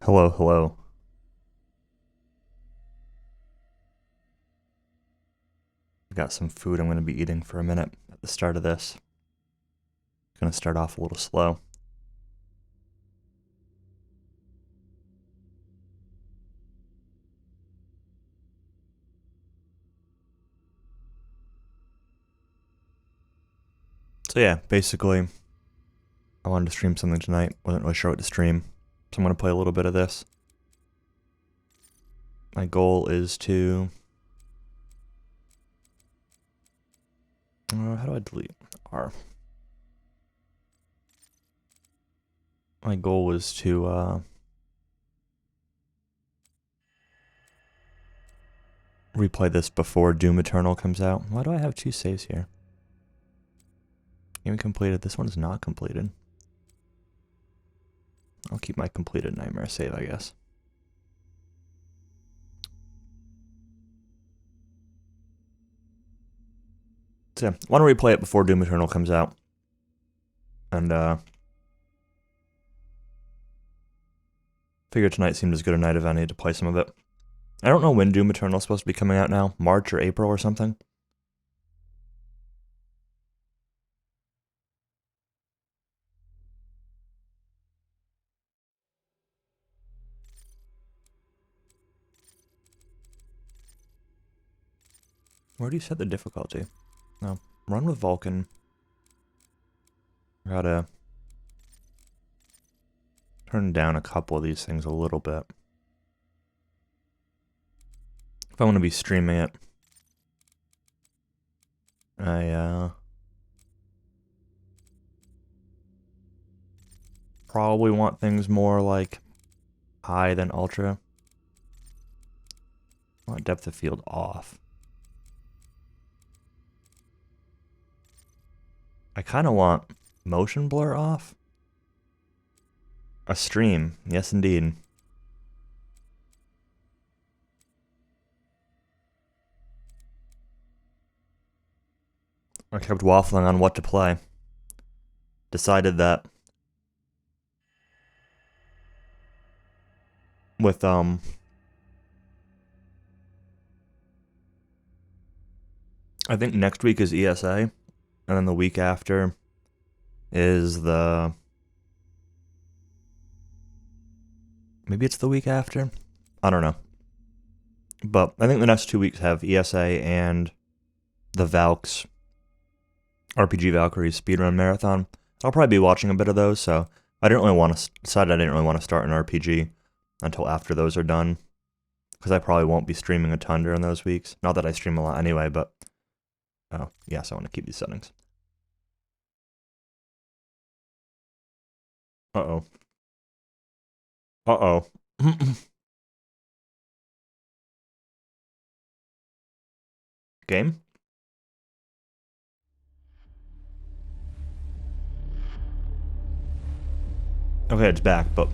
Hello, hello. I got some food I'm going to be eating for a minute at the start of this. Going to start off a little slow. So yeah, basically, I wanted to stream something tonight. Wasn't really sure what to stream. So I'm going to play a little bit of this. My goal is to... how do I delete R? My goal was to replay this before Doom Eternal comes out. Why do I have two saves here? Game completed. This one is not completed. I'll keep my completed Nightmare save, I guess. So yeah, I want to replay it before Doom Eternal comes out. And figured tonight seemed as good a night if I need to play some of it. I don't know when Doom Eternal is supposed to be coming out now. March or April or something. Where do you set the difficulty? No. Run with Vulcan. Gotta turn down a couple of these things a little bit. If I want to be streaming it, I probably want things more like high than ultra. I want depth of field off. I kind of want motion blur off. A stream, yes indeed. I kept waffling on what to play. Decided that with I think next week is ESA, and then the week after is the... Maybe it's the week after? I don't know. But I think the next 2 weeks have ESA and the Valks RPG Valkyries speedrun marathon. I'll probably be watching a bit of those, so I didn't really want to decide I didn't really want to start an RPG until after those are done, because I probably won't be streaming a ton during those weeks. Not that I stream a lot anyway, but oh yes, I want to keep these settings. Uh-oh. Uh-oh. Game? Okay, it's back, but...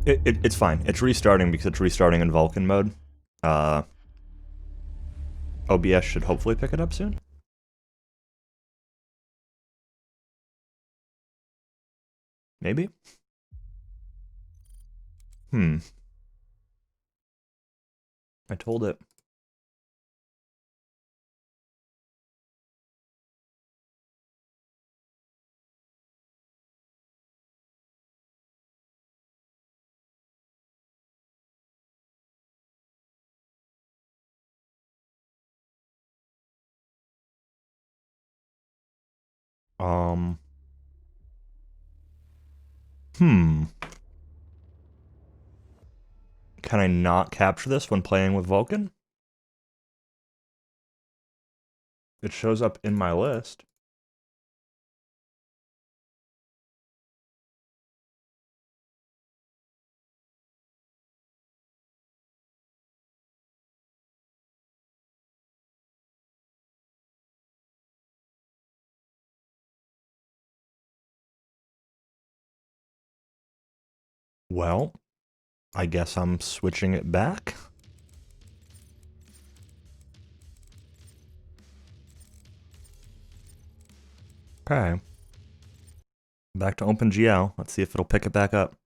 It's fine. It's restarting because it's restarting in Vulcan mode. OBS should hopefully pick it up soon. Maybe? I told it. Um... Hmm. Can I not capture this when playing with Vulcan? It shows up in my list. Well, I guess I'm switching it back. Okay. Back to OpenGL. Let's see if it'll pick it back up.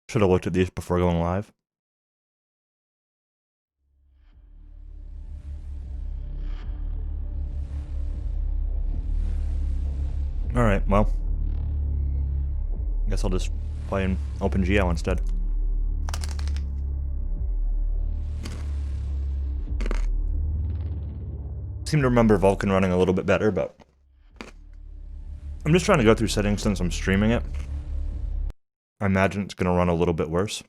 Should have looked at these before going live. Alright, well. I guess I'll just play in OpenGL instead. Seem to remember Vulkan running a little bit better, but I'm just trying to go through settings since I'm streaming it. I imagine it's going to run a little bit worse.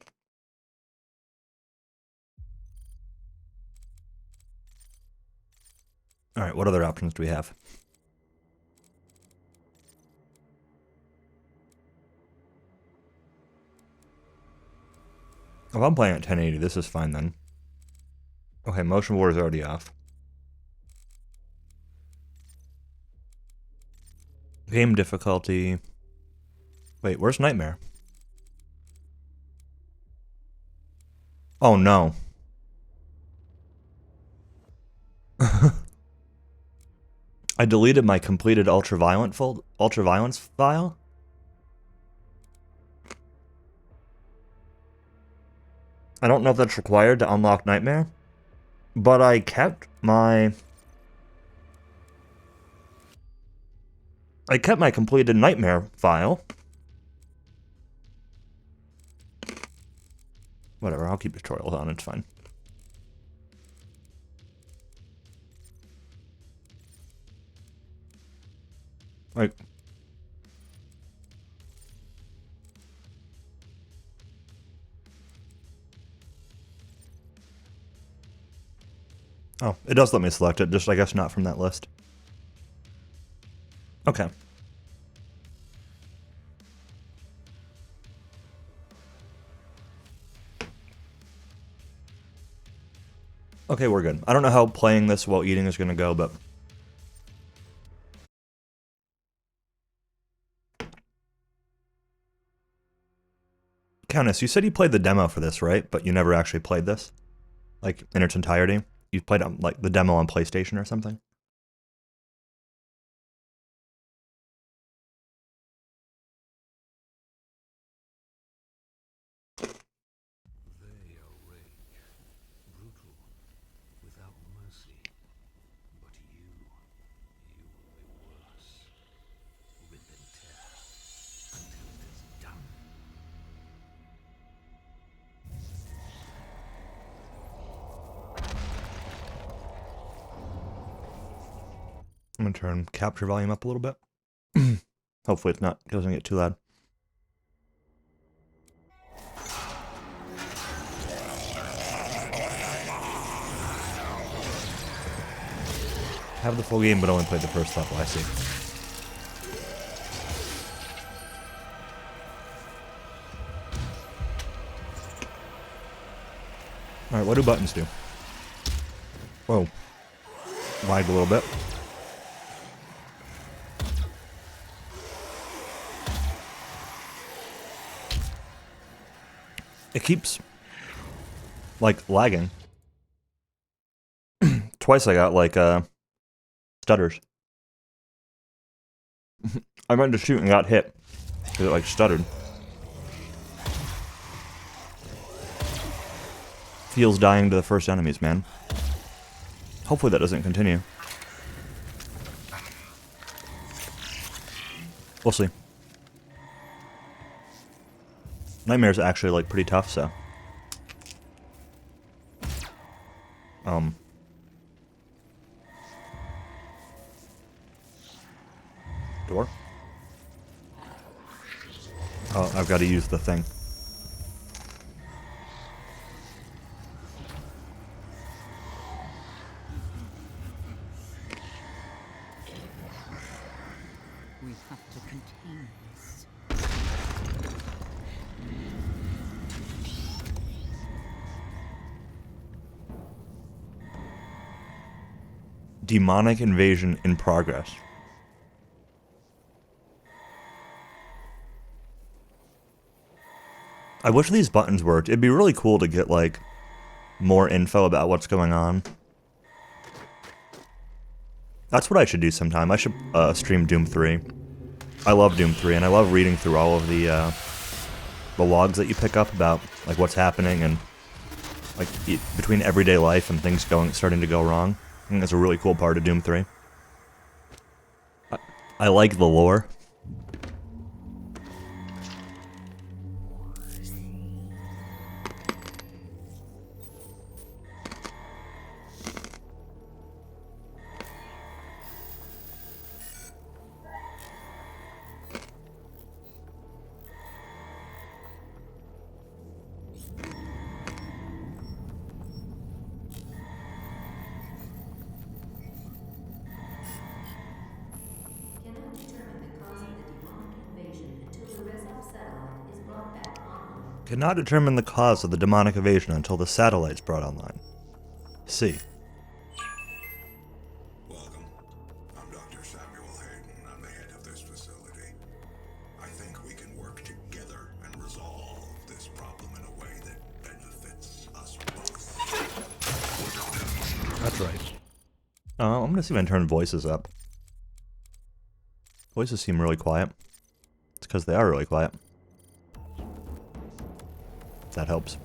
Alright, what other options do we have? If I'm playing at 1080, this is fine then. Okay, motion blur is already off. Game difficulty. Wait, where's Nightmare? Oh no. I deleted my completed ultraviolence file. I don't know if that's required to unlock Nightmare, but I kept my completed Nightmare file. Whatever, I'll keep tutorials on, it's fine. Like, oh, it does let me select it, just I guess not from that list. Okay. Okay, we're good. I don't know how playing this while eating is going to go, but... Countess, you said you played the demo for this, right? But you never actually played this? Like, in its entirety? You played, like, the demo on PlayStation or something? I'm going to turn capture volume up a little bit. Hopefully it's not, doesn't get too loud. Have the full game, but only played the first level, I see. Alright, what do buttons do? Whoa. Lagged a little bit. It keeps, like, lagging. Twice I got, like, stutters. I went to shoot and got hit. Because it, like, stuttered. Feels dying to the first enemies, man. Hopefully that doesn't continue. We'll see. Nightmare's actually, like, pretty tough, so... Door? Oh, I've got to use the thing. We have to contain this. Demonic invasion in progress. I wish these buttons worked. It'd be really cool to get, like, more info about what's going on. That's what I should do sometime. I should stream Doom 3. I love Doom 3, and I love reading through all of the logs that you pick up about like what's happening and like between everyday life and things starting to go wrong. I think that's a really cool part of Doom 3. I like the lore. Cannot determine the cause of the demonic invasion until the satellite's brought online. See. Welcome. I'm Dr. Samuel Hayden. I'm the head of this facility. I think we can work together and resolve this problem in a way that benefits us both. That's right. I'm gonna see if I can turn voices up. Voices seem really quiet. It's because they are really quiet. That helps.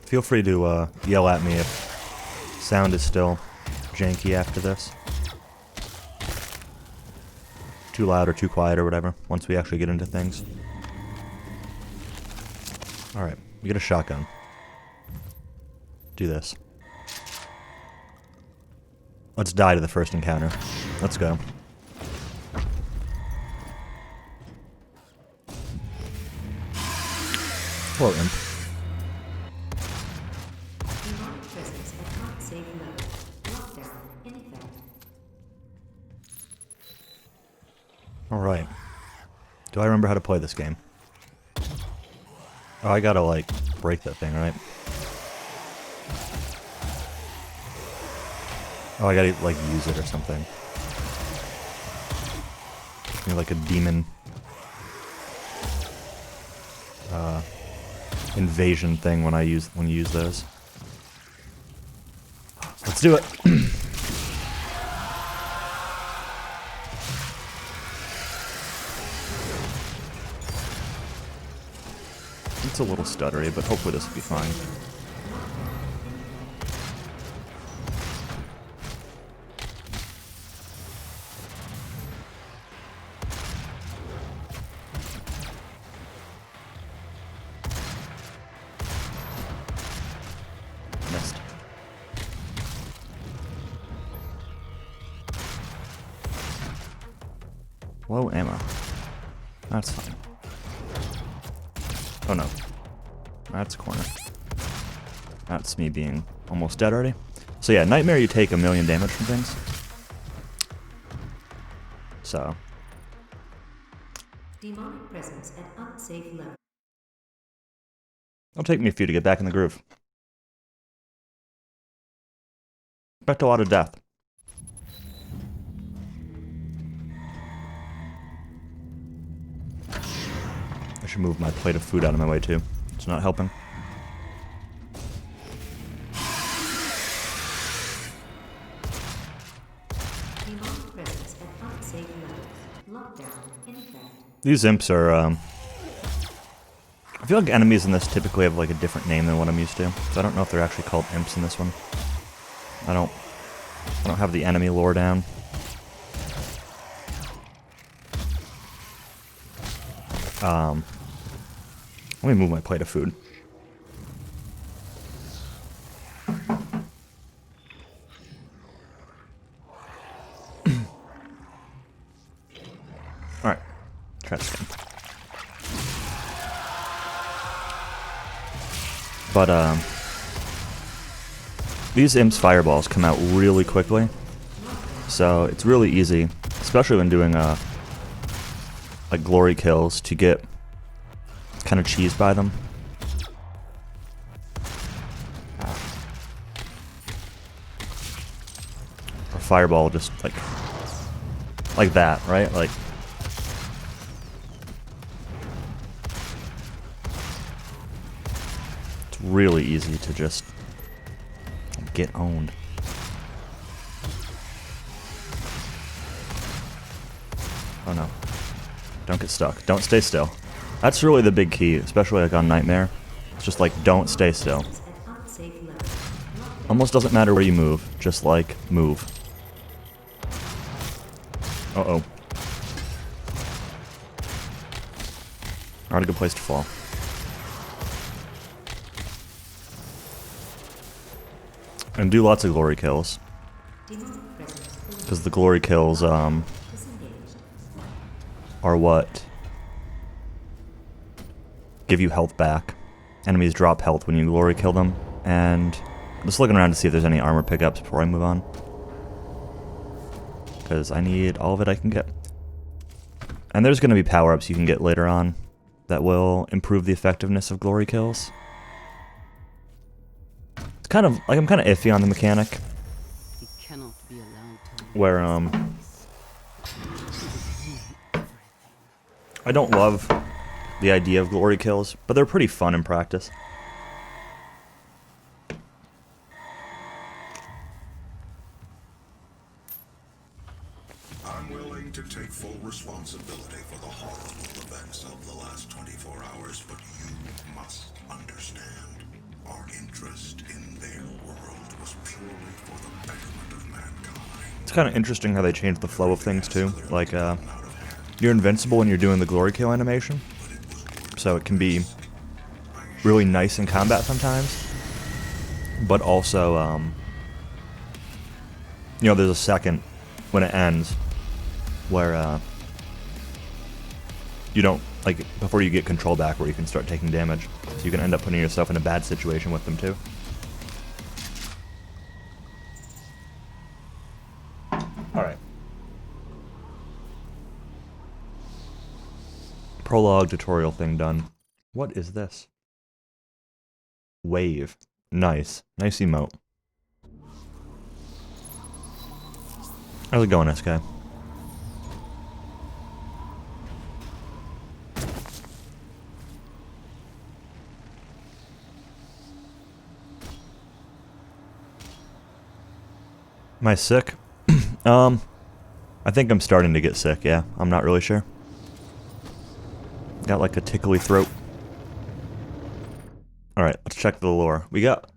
Feel free to yell at me if sound is still janky after this. Too loud or too quiet or whatever, once we actually get into things. Alright, we get a shotgun. Do this. Let's die to the first encounter. Let's go. Hello, Imp. Alright. Do I remember how to play this game? Oh, I gotta, like, break that thing, right? Oh, I gotta, like, use it or something. Maybe like a demon invasion thing when you use those. Let's do it. It's a little stuttery, but hopefully this will be fine. Missed. Low ammo. That's fine. Oh no. That's a corner. That's me being almost dead already. So yeah, Nightmare you take 1,000,000 damage from things. So. Demonic presence at unsafe level. It'll take me a few to get back in the groove. Expect a lot of death. I should move my plate of food out of my way too. It's not helping. Demonic presence at unsafe levels. Lockdown in effect. These imps are, I feel like enemies in this typically have like a different name than what I'm used to. So I don't know if they're actually called imps in this one. I don't have the enemy lore down. Let me move my plate of food. Alright. Try this again. But, these imps fireballs come out really quickly. So it's really easy, especially when doing, like glory kills, to get kind of cheesed by them. Or fireball just like that, right? Like, it's really easy to just get owned. Oh no. Don't get stuck. Don't stay still. That's really the big key, especially like on Nightmare. It's just like, don't stay still. Almost doesn't matter where you move, just like, move. Uh-oh. Not a good place to fall. And do lots of glory kills. Because the glory kills, are what give you health back. Enemies drop health when you glory kill them. And I'm just looking around to see if there's any armor pickups before I move on. Because I need all of it I can get. And there's going to be power-ups you can get later on that will improve the effectiveness of glory kills. It's kind of, like, I'm kind of iffy on the mechanic. He cannot be allowed to. Where, I don't love the idea of glory kills, but they're pretty fun in practice. I'm willing to take full responsibility for the horrible events of the last 24 hours, but you must understand. Our interest in their world was purely for the betterment of mankind. It's kind of interesting how they changed the flow of things too. Like, you're invincible when you're doing the glory kill animation, so it can be really nice in combat sometimes, but also, you know, there's a second when it ends where you don't, like, before you get control back, where you can start taking damage, so you can end up putting yourself in a bad situation with them too. Alright. Prologue tutorial thing done. What is this? Wave. Nice. Nice emote. How's it going, SK? Am I sick? I think I'm starting to get sick, yeah. I'm not really sure. Got like a tickly throat. Alright, let's check the lore. We got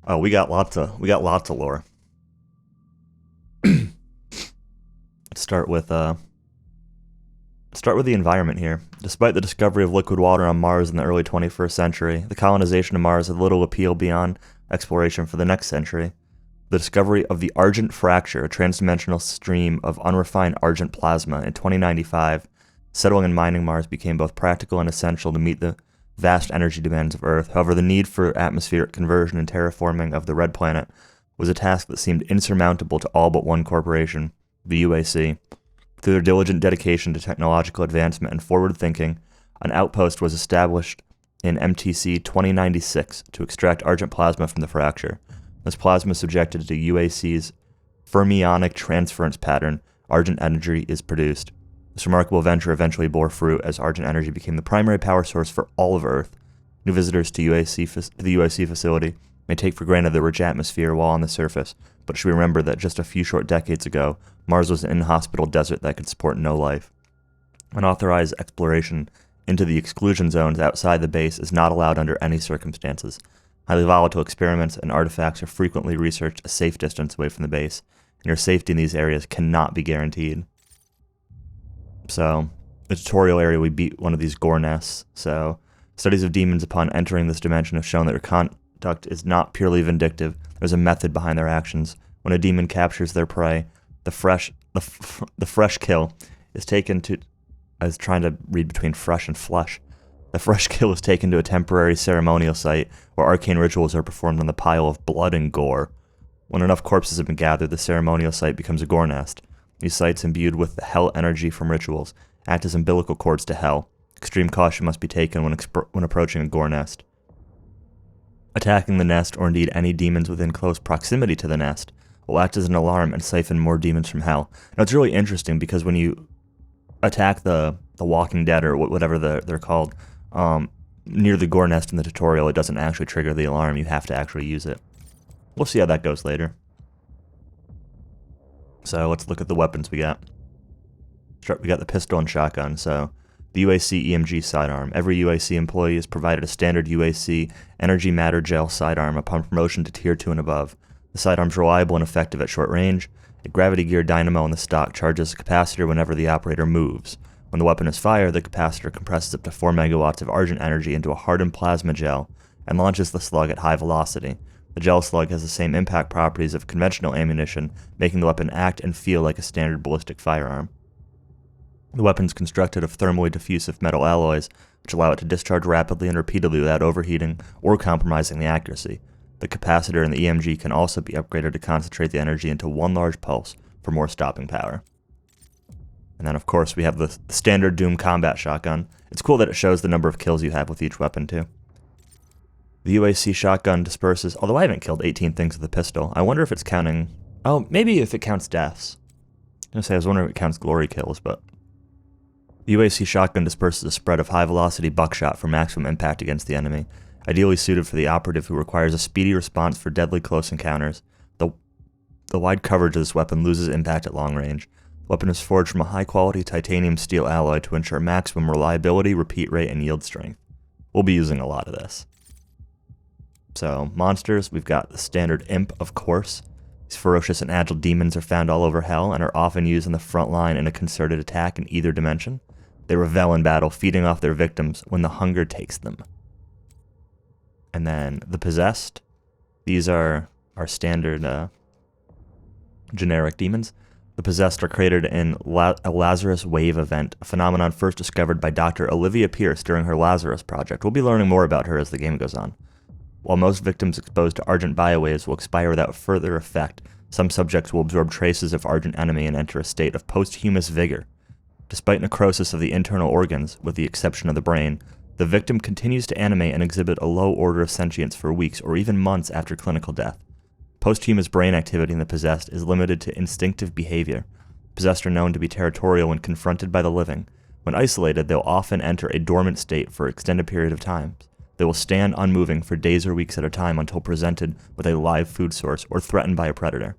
lots of lore. Let's start with the environment here. Despite the discovery of liquid water on Mars in the early 21st century, the colonization of Mars had little appeal beyond exploration for the next century. The discovery of the Argent Fracture, a transdimensional stream of unrefined argent plasma, in 2095, settling and mining Mars became both practical and essential to meet the vast energy demands of Earth. However, the need for atmospheric conversion and terraforming of the Red Planet was a task that seemed insurmountable to all but one corporation, the UAC. Through their diligent dedication to technological advancement and forward thinking, an outpost was established in MTC 2096 to extract argent plasma from the fracture. This plasma is subjected to UAC's fermionic transference pattern. Argent energy is produced. This remarkable venture eventually bore fruit as argent energy became the primary power source for all of Earth. New visitors to the UAC facility may take for granted the rich atmosphere while on the surface, but it should be remembered that just a few short decades ago, Mars was an inhospitable desert that could support no life. Unauthorized exploration into the exclusion zones outside the base is not allowed under any circumstances. Highly volatile experiments and artifacts are frequently researched a safe distance away from the base, and your safety in these areas cannot be guaranteed. So, the tutorial area, we beat one of these gore nests. So, studies of demons upon entering this dimension have shown that their conduct is not purely vindictive. There's a method behind their actions. When a demon captures their prey, the fresh kill is taken to... I was trying to read between fresh and flesh. The fresh kill is taken to a temporary ceremonial site where arcane rituals are performed on the pile of blood and gore. When enough corpses have been gathered, the ceremonial site becomes a gore nest. These sites, imbued with the hell energy from rituals, act as umbilical cords to hell. Extreme caution must be taken when approaching a gore nest. Attacking the nest, or indeed any demons within close proximity to the nest, will act as an alarm and siphon more demons from hell. Now, it's really interesting because when you attack the Walking Dead, or whatever they're called, near the gore nest in the tutorial, it doesn't actually trigger the alarm. You have to actually use it. We'll see how that goes later. So let's look at the weapons we got. We got the pistol and shotgun. So the UAC EMG sidearm. Every UAC employee is provided a standard UAC energy matter gel sidearm upon promotion to tier 2 and above. The sidearm's reliable and effective at short range. A gravity gear dynamo in the stock charges the capacitor whenever the operator moves. When the weapon is fired, the capacitor compresses up to 4 megawatts of argent energy into a hardened plasma gel and launches the slug at high velocity. The gel slug has the same impact properties of conventional ammunition, making the weapon act and feel like a standard ballistic firearm. The weapon is constructed of thermally diffusive metal alloys, which allow it to discharge rapidly and repeatedly without overheating or compromising the accuracy. The capacitor in the EMG can also be upgraded to concentrate the energy into one large pulse for more stopping power. And then, of course, we have the standard Doom combat shotgun. It's cool that it shows the number of kills you have with each weapon, too. The UAC shotgun disperses, although I haven't killed 18 things with the pistol. I wonder if it's counting... Oh, maybe if it counts deaths. I was wondering if it counts glory kills, but... The UAC shotgun disperses a spread of high-velocity buckshot for maximum impact against the enemy, ideally suited for the operative who requires a speedy response for deadly close encounters. The wide coverage of this weapon loses impact at long range. The weapon is forged from a high-quality titanium steel alloy to ensure maximum reliability, repeat rate, and yield strength. We'll be using a lot of this. So, monsters, we've got the standard Imp, of course. These ferocious and agile demons are found all over Hell and are often used on the front line in a concerted attack in either dimension. They revel in battle, feeding off their victims when the hunger takes them. And then the Possessed. These are our standard generic demons. The Possessed are created in a Lazarus Wave event, a phenomenon first discovered by Dr. Olivia Pierce during her Lazarus project. We'll be learning more about her as the game goes on. While most victims exposed to Argent biowaves will expire without further effect, some subjects will absorb traces of Argent enemy and enter a state of posthumous vigor. Despite necrosis of the internal organs, with the exception of the brain, the victim continues to animate and exhibit a low order of sentience for weeks or even months after clinical death. Posthumous brain activity in the Possessed is limited to instinctive behavior. Possessed are known to be territorial when confronted by the living. When isolated, they'll often enter a dormant state for an extended period of time. They will stand unmoving for days or weeks at a time until presented with a live food source or threatened by a predator.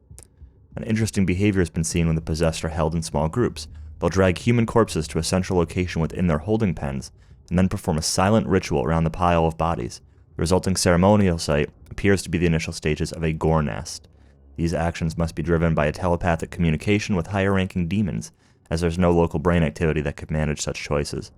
An interesting behavior has been seen when the Possessed are held in small groups. They'll drag human corpses to a central location within their holding pens, and then perform a silent ritual around the pile of bodies. The resulting ceremonial site appears to be the initial stages of a gore nest. These actions must be driven by a telepathic communication with higher-ranking demons, as there's no local brain activity that could manage such choices.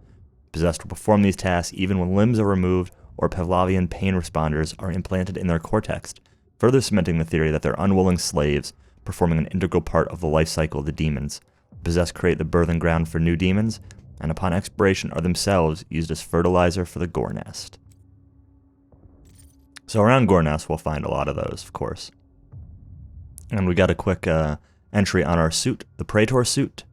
Possessed will perform these tasks even when limbs are removed or Pavlovian pain responders are implanted in their cortex, further cementing the theory that they're unwilling slaves, performing an integral part of the life cycle of the demons. Possessed create the birthing ground for new demons, and upon expiration are themselves used as fertilizer for the gore nest. So around gore nest we'll find a lot of those, of course. And we got a quick entry on our suit, the Praetor suit.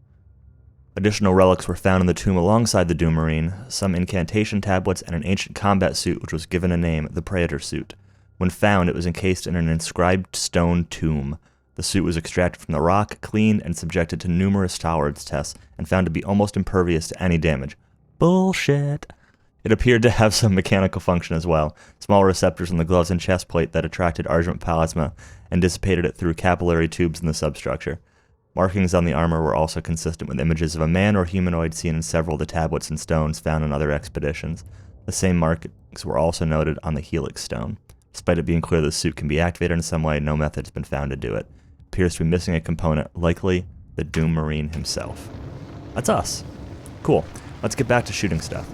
Additional relics were found in the tomb alongside the Doom Marine, some incantation tablets, and an ancient combat suit which was given a name, the Praetor suit. When found, it was encased in an inscribed stone tomb. The suit was extracted from the rock, cleaned, and subjected to numerous tolerance tests, and found to be almost impervious to any damage. Bullshit! It appeared to have some mechanical function as well, small receptors on the gloves and chest plate that attracted Argent plasma and dissipated it through capillary tubes in the substructure. Markings on the armor were also consistent with images of a man or humanoid seen in several of the tablets and stones found in other expeditions. The same markings were also noted on the Helix stone. Despite it being clear the suit can be activated in some way, no method has been found to do it. It appears to be missing a component, likely the Doom Marine himself. That's us. Cool. Let's get back to shooting stuff.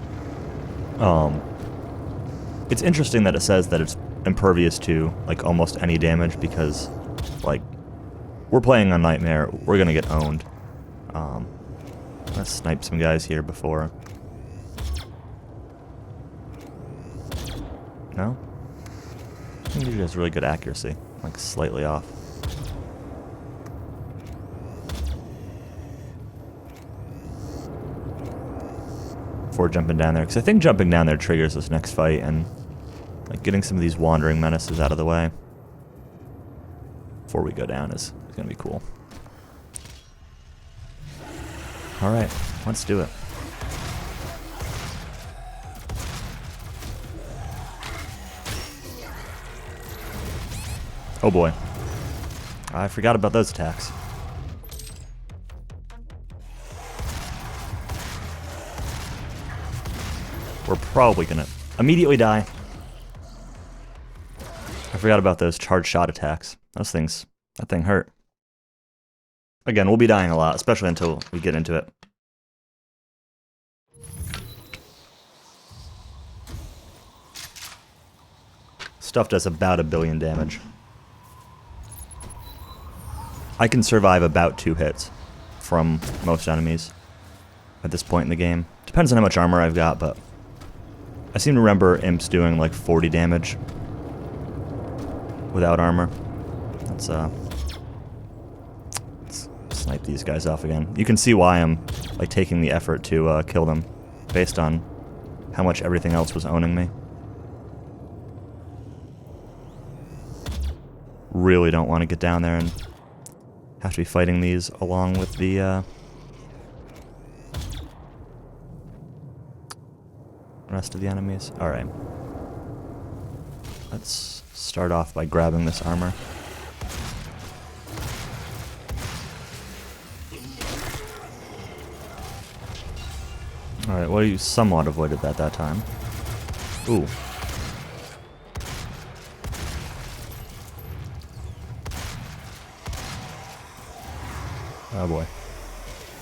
It's interesting that it says that it's impervious to, like, almost any damage because, like, we're playing on Nightmare, we're gonna get owned. Let's snipe some guys here before. No? I think he has really good accuracy, like slightly off. Before jumping down there, because I think jumping down there triggers this next fight and like getting some of these wandering menaces out of the way. before we go down is going to be cool. Alright, let's do it. Oh boy. I forgot about those attacks. We're probably gonna immediately die. I forgot about those charge shot attacks. Those things, that thing hurt. Again, we'll be dying a lot, especially until we get into it. Stuff does about 1 billion damage. I can survive about 2 hits from most enemies at this point in the game. Depends on how much armor I've got, but I seem to remember imps doing like 40 damage without armor. Let's snipe these guys off again. You can see why I'm like taking the effort to kill them based on how much everything else was owning me. Really don't want to get down there and have to be fighting these along with the rest of the enemies. Alright. Let's start off by grabbing this armor. Alright, well, you somewhat avoided that time. Ooh. Oh boy.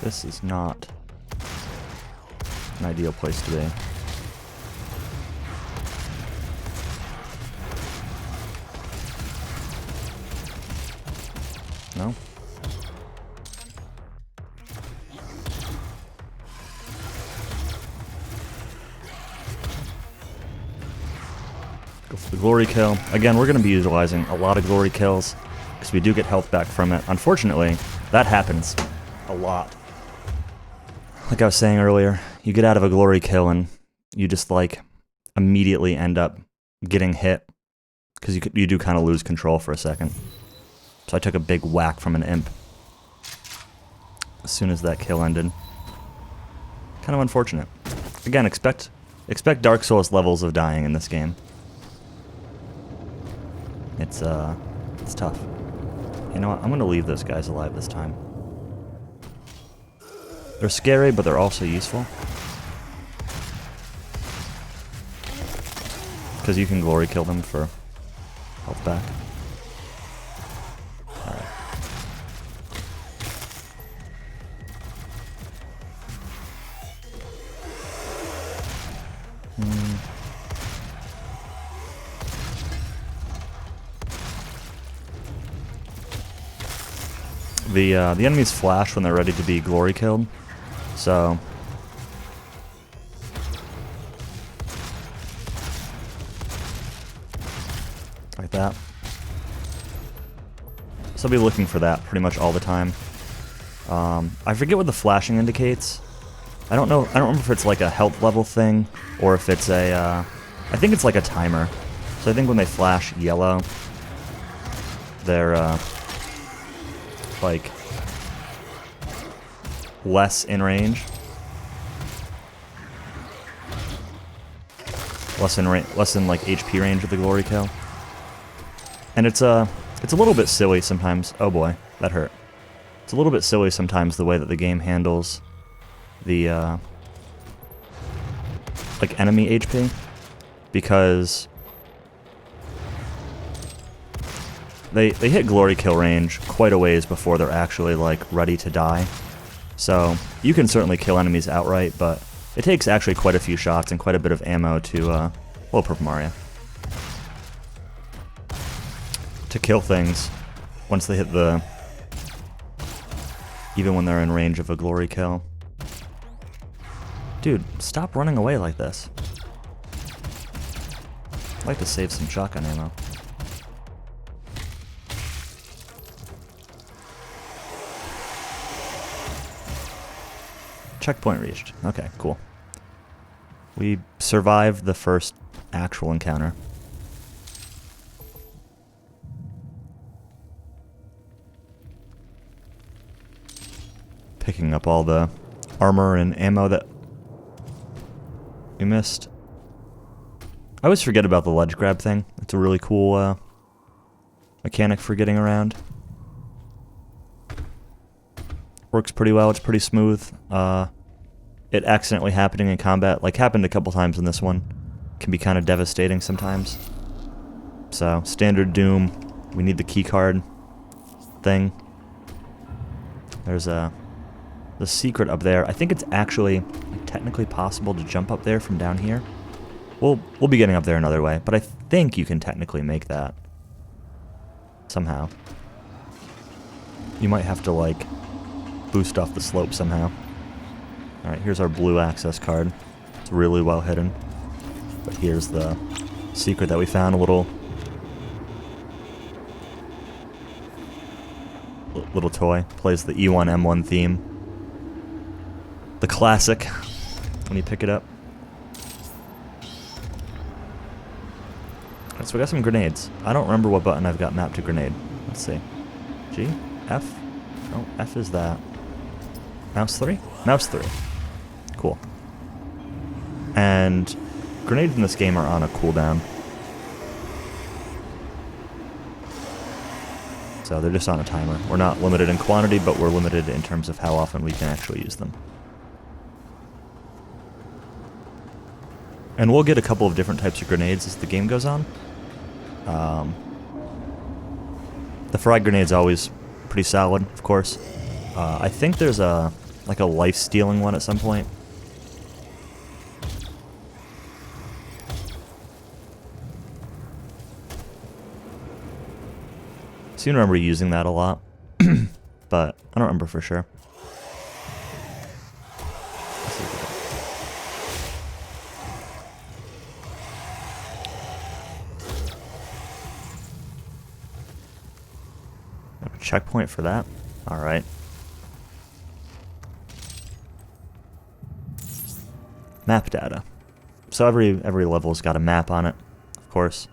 This is not an ideal place to be. No? Go for the glory kill. Again, we're going to be utilizing a lot of glory kills because we do get health back from it. Unfortunately, that happens a lot. Like I was saying earlier, you get out of a glory kill and you just like immediately end up getting hit because you do kind of lose control for a second. So I took a big whack from an imp as soon as that kill ended. Kind of unfortunate. Again, expect Dark Souls levels of dying in this game. It's tough. You know what? I'm gonna leave those guys alive this time. They're scary, but they're also useful. Because you can glory kill them for health back. Alright. The enemies flash when they're ready to be glory killed, so like that. So I'll be looking for that pretty much all the time. I forget what the flashing indicates. I don't know. I don't remember if it's like a health level thing or if it's a. I think it's like a timer. So I think when they flash yellow, they're like less in range, less in like HP range of the glory kill, and it's a little bit silly sometimes. Oh boy, that hurt. It's a little bit silly sometimes the way that the game handles the like enemy HP, because They hit glory kill range quite a ways before they're actually like ready to die. So you can certainly kill enemies outright, but it takes actually quite a few shots and quite a bit of ammo to well, Purple Mario, to kill things once they hit the, even when they're in range of a glory kill. Dude, stop running away like this. I'd like to save some shotgun ammo. Checkpoint reached. Okay, cool. We survived the first actual encounter. picking up all the armor and ammo that we missed. I always forget about the ledge grab thing. It's a really cool mechanic for getting around. Works pretty well. It's pretty smooth. It accidentally happening in combat, like happened a couple times in this one, can be kind of devastating sometimes. So, standard Doom. We need the keycard thing. There's the secret up there. I think it's actually technically possible to jump up there from down here. We'll be getting up there another way, but I think you can technically make that somehow. You might have to like boost off the slope somehow. Alright, here's our blue access card. It's really well hidden. But here's the secret that we found, a little toy. Plays the E1 M1 theme. The classic when you pick it up. Alright, so we got some grenades. I don't remember what button I've got mapped to grenade. Let's see. G? F? Oh, F is that. Mouse 3? Mouse 3. Cool. And grenades in this game are on a cooldown. So they're just on a timer. We're not limited in quantity, but we're limited in terms of how often we can actually use them. And we'll get a couple of different types of grenades as the game goes on. The frag grenade's always pretty solid, of course. I think there's a life-stealing one at some point. I seem to remember using that a lot, but I don't remember for sure. Checkpoint for that? Alright. Map data. So every level's got a map on it, of course.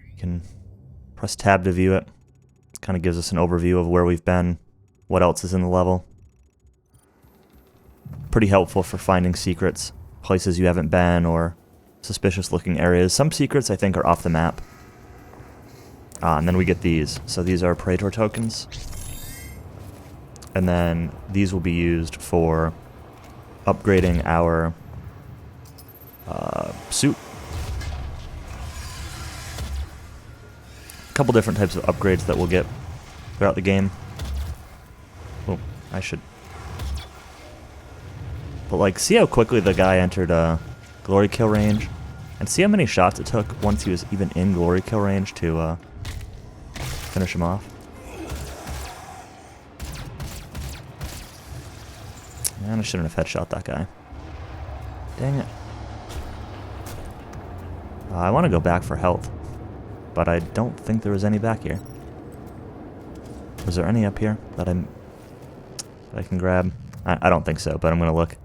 You can press tab to view it. It kind of gives us an overview of where we've been, what else is in the level. Pretty helpful for finding secrets, places you haven't been, or suspicious looking areas. Some secrets I think are off the map. And then we get these. So these are Praetor tokens. And then these will be used for upgrading our suit. A couple different types of upgrades that we'll get throughout the game. Oh, I should. But like, see how quickly the guy entered glory kill range? And see how many shots it took once he was even in glory kill range to finish him off. Man, I shouldn't have headshot that guy. Dang it. I want to go back for health, but I don't think there was any back here. Was there any up here that I can grab? I don't think so, but I'm going to look.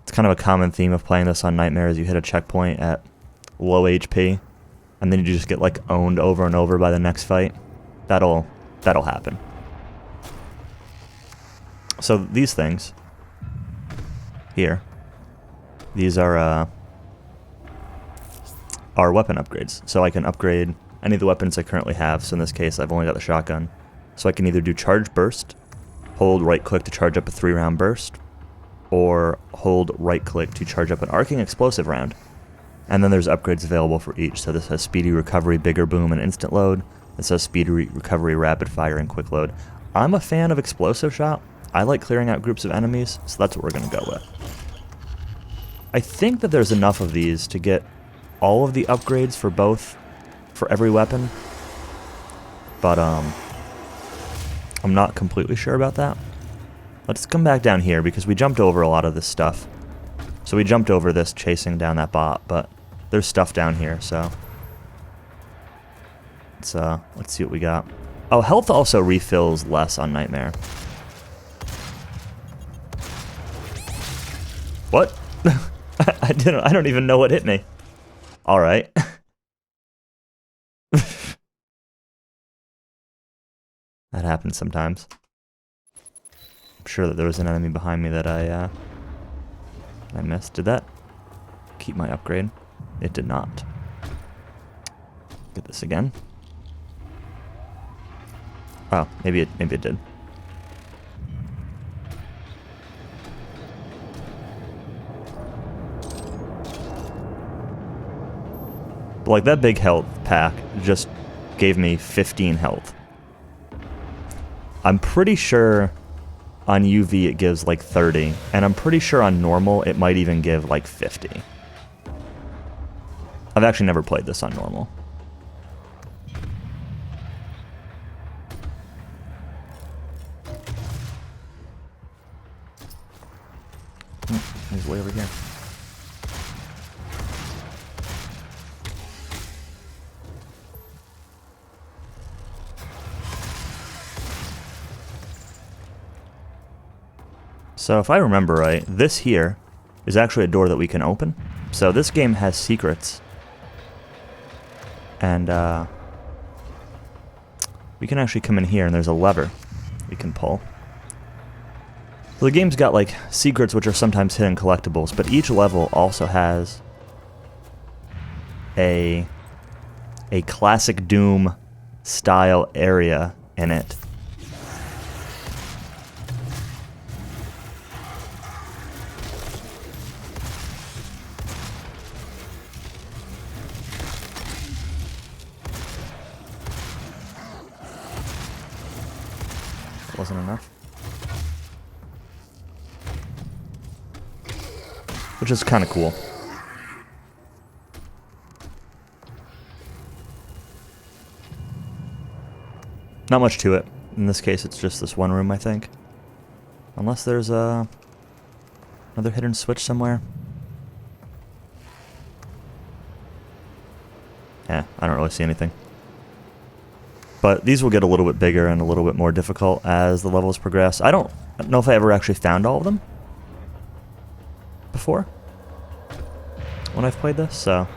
It's kind of a common theme of playing this on Nightmares. You hit a checkpoint at low HP, and then you just get like owned over and over by the next fight. That'll happen. So these things here, these are weapon upgrades. So I can upgrade any of the weapons I currently have. So in this case, I've only got the shotgun. So I can either do charge burst, hold right click to charge up a 3-round burst, or hold right click to charge up an arcing explosive round. And then there's upgrades available for each. So this has speedy recovery, bigger boom, and instant load. This has speedy recovery, rapid fire, and quick load. I'm a fan of explosive shot. I like clearing out groups of enemies, so that's what we're going to go with. I think that there's enough of these to get all of the upgrades for every weapon. But I'm not completely sure about that. Let's come back down here because we jumped over a lot of this stuff. So we jumped over this chasing down that bot, but there's stuff down here, so let's see what we got. Oh, health also refills less on Nightmare. What? I don't even know what hit me. All right. That happens sometimes. I'm sure that there was an enemy behind me that I missed. Did that keep my upgrade? It did not. Get this again. Oh, maybe it did. But like that big health pack just gave me 15 health. I'm pretty sure on UV it gives like 30, and I'm pretty sure on normal it might even give like 50. I've actually never played this on normal. He's way over here. So if I remember right, this here is actually a door that we can open. So this game has secrets. And we can actually come in here and there's a lever we can pull. So the game's got like secrets which are sometimes hidden collectibles, but each level also has a classic Doom style area in it. Wasn't enough. Which is kind of cool. Not much to it. In this case, it's just this one room, I think. Unless there's another hidden switch somewhere. Yeah, I don't really see anything. But these will get a little bit bigger and a little bit more difficult as the levels progress. I don't know if I ever actually found all of them before when I've played this, so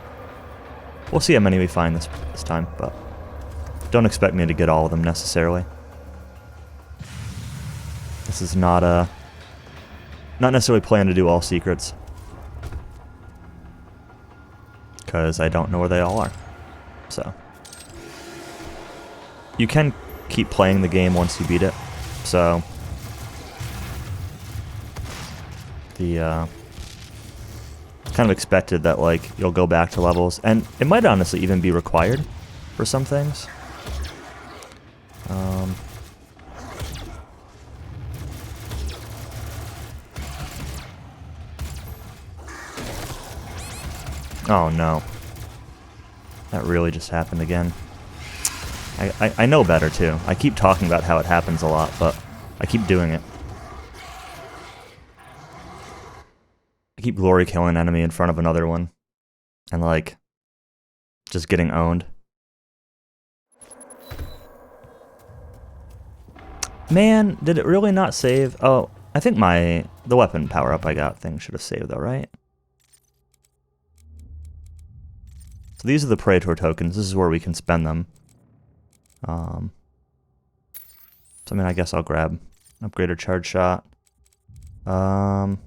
we'll see how many we find this time, but don't expect me to get all of them necessarily. This is not necessarily plan to do all secrets, because I don't know where they all are, so. You can keep playing the game once you beat it, so the kind of expected that like you'll go back to levels, and it might honestly even be required for some things. Oh no, that really just happened again. I know better, too. I keep talking about how it happens a lot, but I keep doing it. I keep glory killing an enemy in front of another one. And, like, just getting owned. Man, did it really not save? Oh, I think the weapon power-up I got thing should have saved, though, right? So these are the Praetor tokens. This is where we can spend them. So I mean, I guess I'll grab upgraded charge shot. Can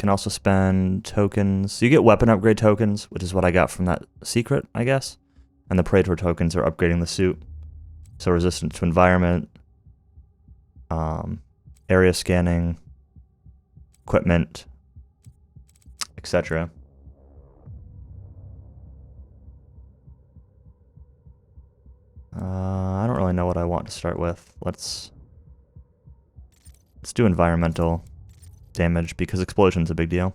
also spend tokens. So you get weapon upgrade tokens, which is what I got from that secret, I guess. And the Praetor tokens are upgrading the suit. So resistant to environment, area scanning, equipment, etc. I don't really know what I want to start with. Let's do environmental damage because explosion's a big deal.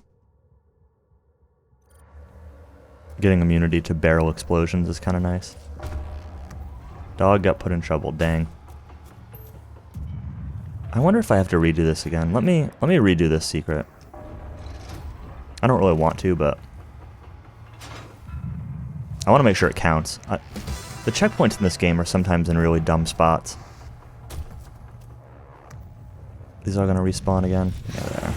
Getting immunity to barrel explosions is kind of nice. Dog got put in trouble, dang. I wonder if I have to redo this again. Let me redo this secret. I don't really want to, but I want to make sure it counts. The checkpoints in this game are sometimes in really dumb spots. These are going to respawn again. Yeah, they are.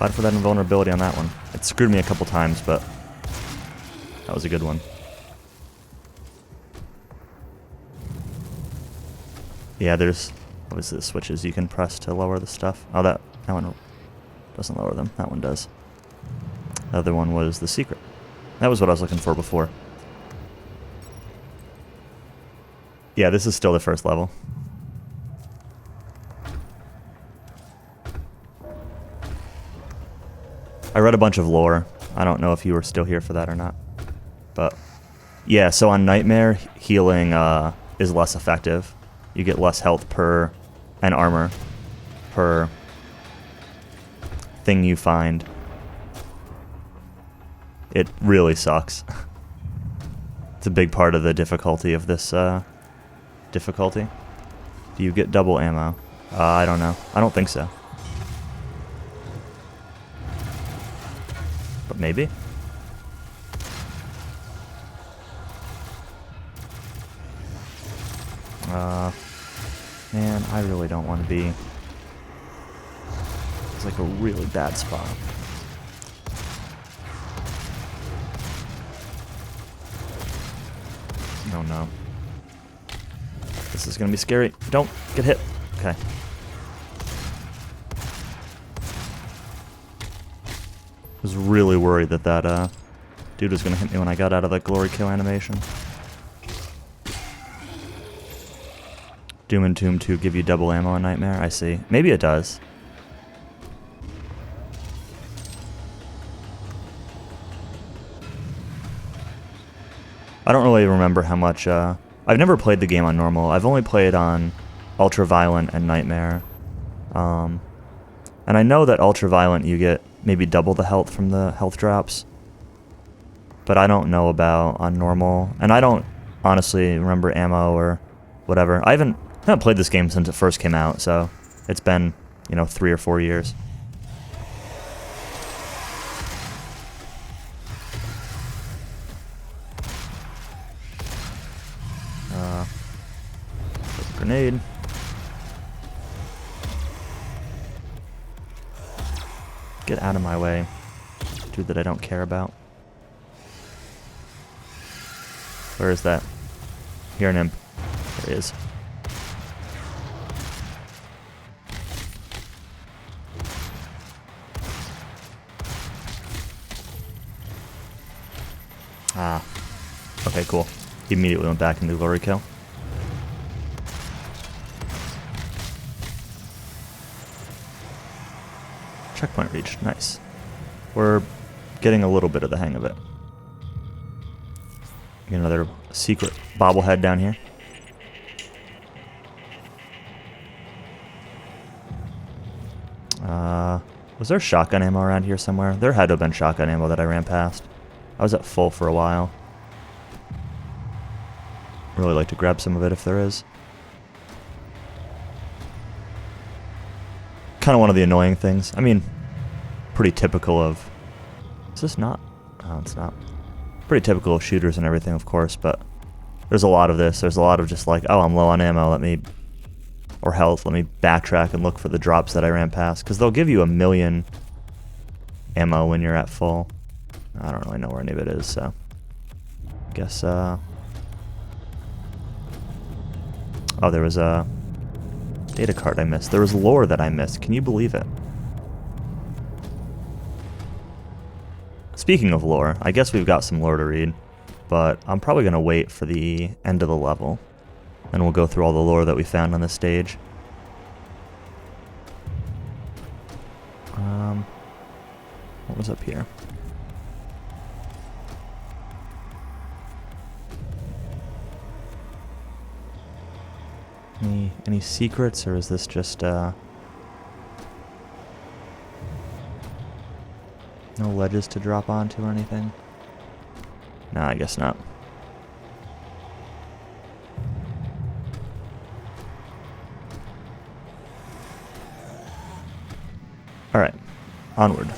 Glad for that invulnerability on that one. It screwed me a couple times, but that was a good one. Yeah, there's, what is this, switches you can press to lower the stuff. Oh, that one doesn't lower them. That one does. The other one was the secret. That was what I was looking for before. Yeah, this is still the first level. I read a bunch of lore. I don't know if you were still here for that or not. But, yeah, so on Nightmare, healing is less effective. You get less health per, and armor per thing you find. It really sucks. It's a big part of the difficulty of this difficulty. Do you get double ammo? I don't know. I don't think so. But maybe. Man, I really don't want to be. It's like a really bad spot. Oh no. This is gonna be scary. Don't get hit. Okay. I was really worried that that dude was gonna hit me when I got out of that glory kill animation. Doom and Tomb 2 give you double ammo on Nightmare? I see. Maybe it does. I don't really remember how much, I've never played the game on normal. I've only played on Ultraviolent and Nightmare. And I know that Ultraviolent you get maybe double the health from the health drops. But I don't know about on normal. And I don't honestly remember ammo or whatever. I haven't played this game since it first came out, so it's been, 3 or 4 years. Grenade. Get out of my way, dude that I don't care about. Where is that? Here, an imp. There he is. Ah. Okay, cool. He immediately went back into glory kill. Checkpoint reached. Nice. We're getting a little bit of the hang of it. Get another secret bobblehead down here. Was there shotgun ammo around here somewhere? There had to have been shotgun ammo that I ran past. I was at full for a while. Really like to grab some of it if there is. Kind of one of the annoying things. I mean, pretty typical of... Is this not? Oh, it's not. Pretty typical of shooters and everything, of course, but there's a lot of this. There's a lot of just like, oh, I'm low on ammo, or health, let me backtrack and look for the drops that I ran past. Because they'll give you 1,000,000 ammo when you're at full. I don't really know where any of it is, so... Guess, Oh, there was a data card I missed. There was lore that I missed. Can you believe it? Speaking of lore, I guess we've got some lore to read, but I'm probably going to wait for the end of the level, and we'll go through all the lore that we found on this stage. What was up here? Any secrets, or is this just, no ledges to drop onto or anything? No, I guess not. Alright, onward.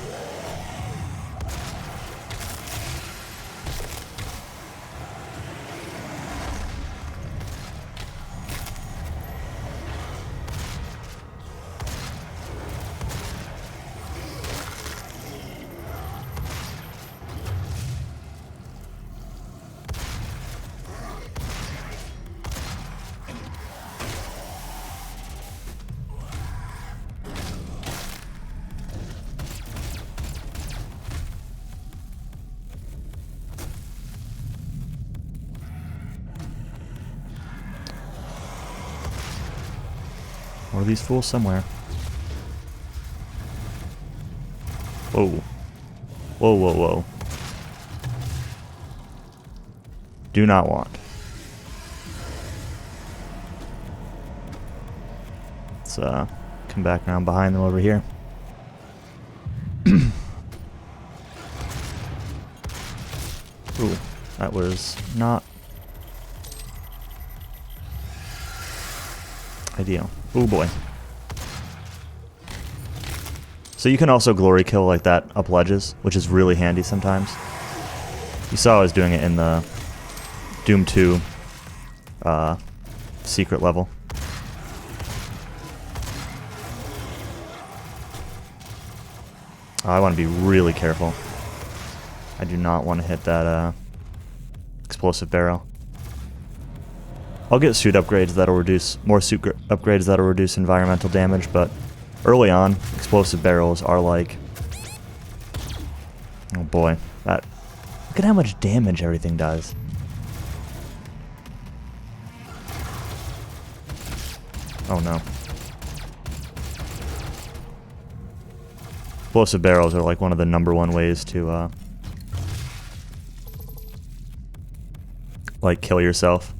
More of these fools somewhere. Whoa. Whoa, whoa, whoa. Do not want. Let's come back around behind them over here. Ooh, that was not ideal. Oh boy. So you can also glory kill like that up ledges, which is really handy sometimes. You saw I was doing it in the Doom 2 secret level. Oh, I want to be really careful. I do not want to hit that explosive barrel. I'll get suit upgrades that'll reduce upgrades that'll reduce environmental damage, but early on, explosive barrels are like, oh boy, look at how much damage everything does. Oh no. Explosive barrels are like one of the #1 ways to like kill yourself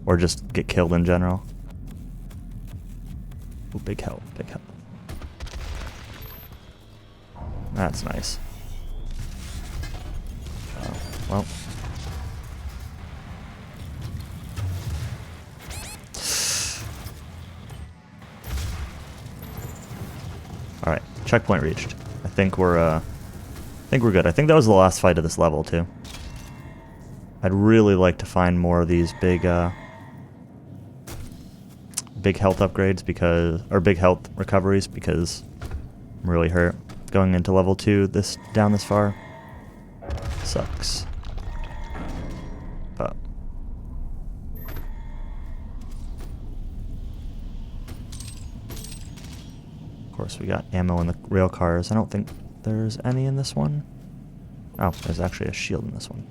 or just get killed in general. Ooh, big help, big help. That's nice. Well. Alright, checkpoint reached. I think we're good. I think that was the last fight of this level too. I'd really like to find more of these big big health upgrades or big health recoveries because I'm really hurt. Going into level 2 down this far sucks. But of course we got ammo in the rail cars. I don't think there's any in this one. Oh, there's actually a shield in this one.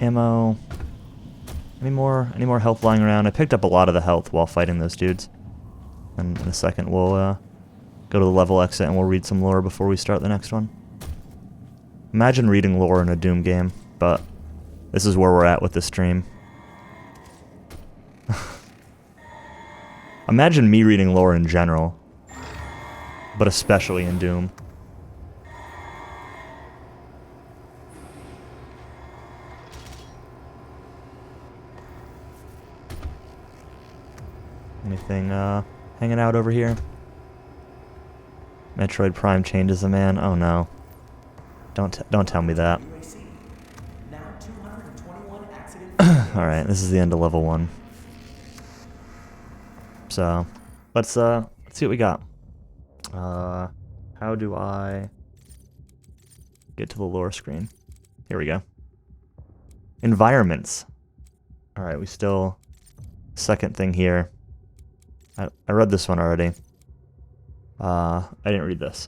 Ammo. Any more health lying around? I picked up a lot of the health while fighting those dudes. And in a second we'll go to the level exit and we'll read some lore before we start the next one. Imagine reading lore in a Doom game, but this is where we're at with the stream. Imagine me reading lore in general, but especially in Doom. Anything hanging out over here? Metroid Prime changes a man. Oh no! Don't tell me that. All right, this is the end of level 1. So let's see what we got. How do I get to the lore screen? Here we go. Environments. All right, we still second thing here. I read this one already. I didn't read this.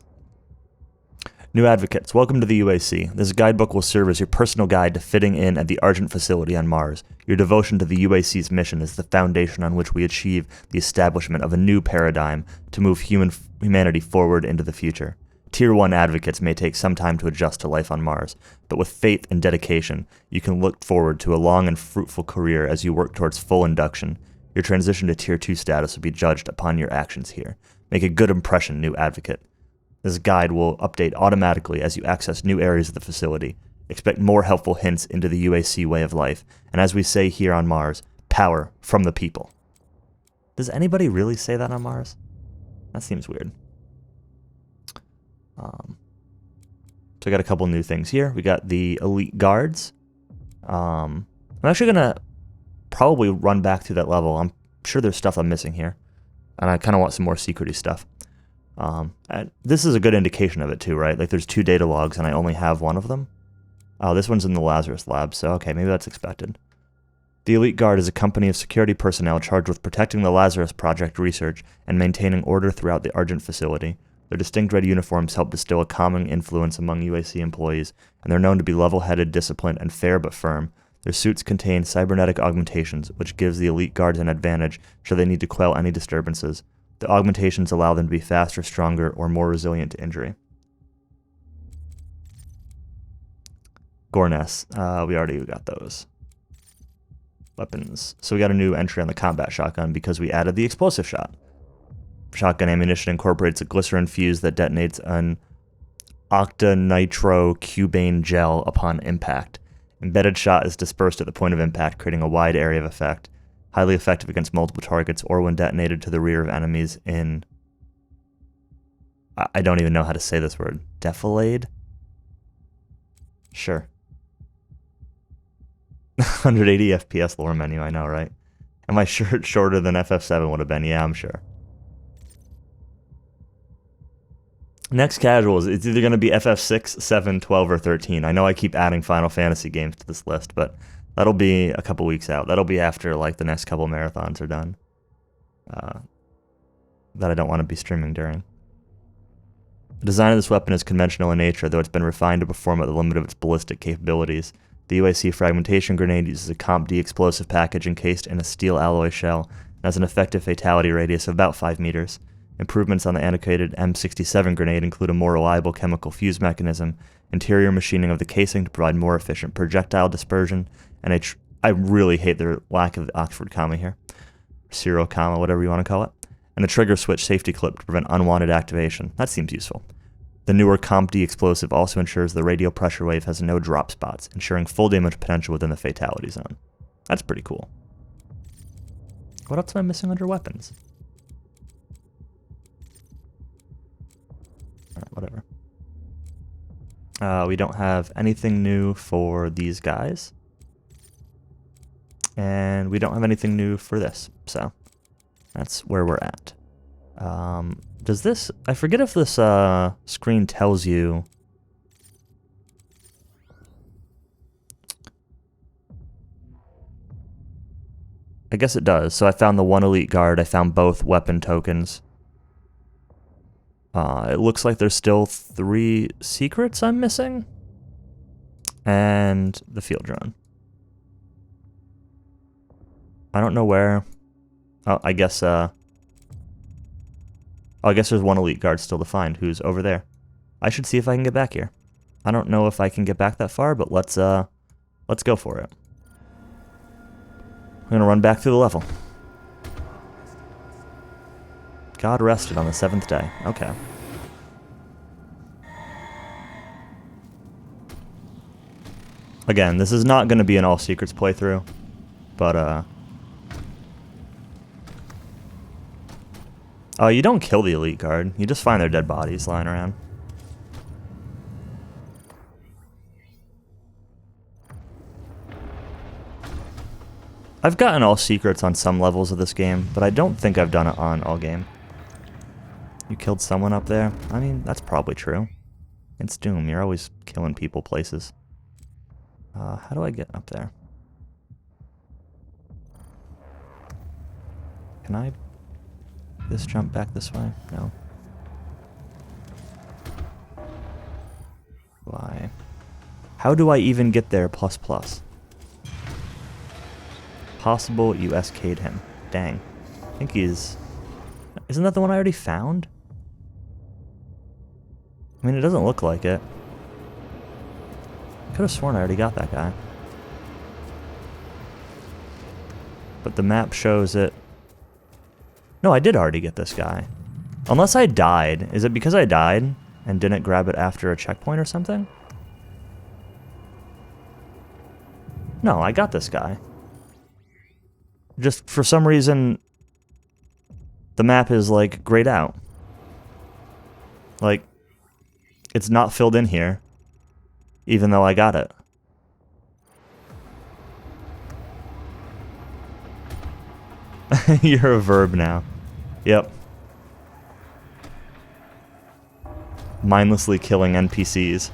New advocates, welcome to the UAC. This guidebook will serve as your personal guide to fitting in at the Argent facility on Mars. Your devotion to the UAC's mission is the foundation on which we achieve the establishment of a new paradigm to move humanity forward into the future. Tier 1 advocates may take some time to adjust to life on Mars, but with faith and dedication, you can look forward to a long and fruitful career as you work towards full induction. Your transition to Tier 2 status will be judged upon your actions here. Make a good impression, new advocate. This guide will update automatically as you access new areas of the facility. Expect more helpful hints into the UAC way of life, and as we say here on Mars, power from the people. Does anybody really say that on Mars? That seems weird. So we got a couple new things here. We got the elite guards. I'm actually gonna probably run back to that level. I'm sure there's stuff I'm missing here, and I kind of want some more secrety stuff. This is a good indication of it too, right? Like there's 2 data logs and I only have one of them. Oh, this one's in the Lazarus lab, so okay, maybe that's expected. The Elite Guard is a company of security personnel charged with protecting the Lazarus Project research and maintaining order throughout the Argent facility. Their distinct red uniforms help distill a calming influence among UAC employees, and they're known to be level-headed, disciplined, and fair but firm. Their suits contain cybernetic augmentations, which gives the elite guards an advantage should they need to quell any disturbances. The augmentations allow them to be faster, stronger, or more resilient to injury. Gorness. We already got those. Weapons. So we got a new entry on the combat shotgun because we added the explosive shot. Shotgun ammunition incorporates a glycerin fuse that detonates an octanitrocubane gel upon impact. Embedded shot is dispersed at the point of impact, creating a wide area of effect. Highly effective against multiple targets or when detonated to the rear of enemies in... I don't even know how to say this word. Defilade? Sure. 180 FPS lower menu, I know, right? Am I sure it's shorter than FF7 would have been? Yeah, I'm sure. Next casuals, it's either going to be FF6, 7, 12, or 13. I know I keep adding Final Fantasy games to this list, but that'll be a couple weeks out. That'll be after like the next couple marathons are done. That I don't want to be streaming during. The design of this weapon is conventional in nature, though it's been refined to perform at the limit of its ballistic capabilities. The UAC fragmentation grenade uses a Comp D explosive package encased in a steel alloy shell and has an effective fatality radius of about 5 meters. Improvements on the antiquated M67 grenade include a more reliable chemical fuse mechanism, interior machining of the casing to provide more efficient projectile dispersion, and I really hate the lack of the Oxford comma here, serial comma, whatever you want to call it, and a trigger switch safety clip to prevent unwanted activation. That seems useful. The newer Comp D explosive also ensures the radial pressure wave has no drop spots, ensuring full damage potential within the fatality zone. That's pretty cool. What else am I missing under weapons? Alright, whatever. We don't have anything new for these guys. And we don't have anything new for this, so that's where we're at. Does this... I forget if this screen tells you... I guess it does. So I found the one elite guard. I found both weapon tokens. It looks like there's still 3 secrets I'm missing. And the field drone. I don't know where. Oh, I guess there's one elite guard still to find who's over there. I should see if I can get back here. I don't know if I can get back that far, but let's go for it. I'm gonna run back through the level. God rested on the 7th day. Okay. Again, this is not gonna be an all secrets playthrough, but oh, you don't kill the elite guard. You just find their dead bodies lying around. I've gotten all secrets on some levels of this game, but I don't think I've done it on all game. You killed someone up there? I mean, that's probably true. It's Doom. You're always killing people places. How do I get up there? Can I... this jump back this way? No. Why? How do I even get there plus plus? Possible you SK'd him. Dang. I think he's... Isn't that the one I already found? I mean, it doesn't look like it. I could have sworn I already got that guy. But the map shows it... No, I did already get this guy. Unless I died. Is it because I died and didn't grab it after a checkpoint or something? No, I got this guy. Just for some reason, the map is like grayed out. Like, it's not filled in here, even though I got it. You're a verb now. Yep. Mindlessly killing NPCs.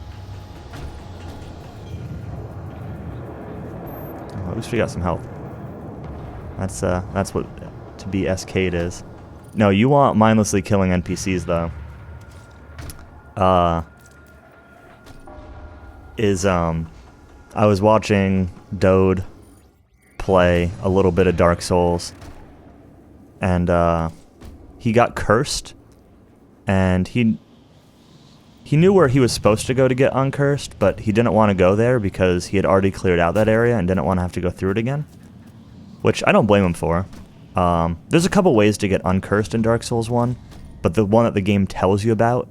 Well, at least we got some health. That's what to be SK'd is. No, you want mindlessly killing NPCs though. I was watching Dode play a little bit of Dark Souls, and he got cursed, and he knew where he was supposed to go to get uncursed, but he didn't want to go there because he had already cleared out that area and didn't want to have to go through it again, which I don't blame him for. There's a couple ways to get uncursed in Dark Souls 1, but the one that the game tells you about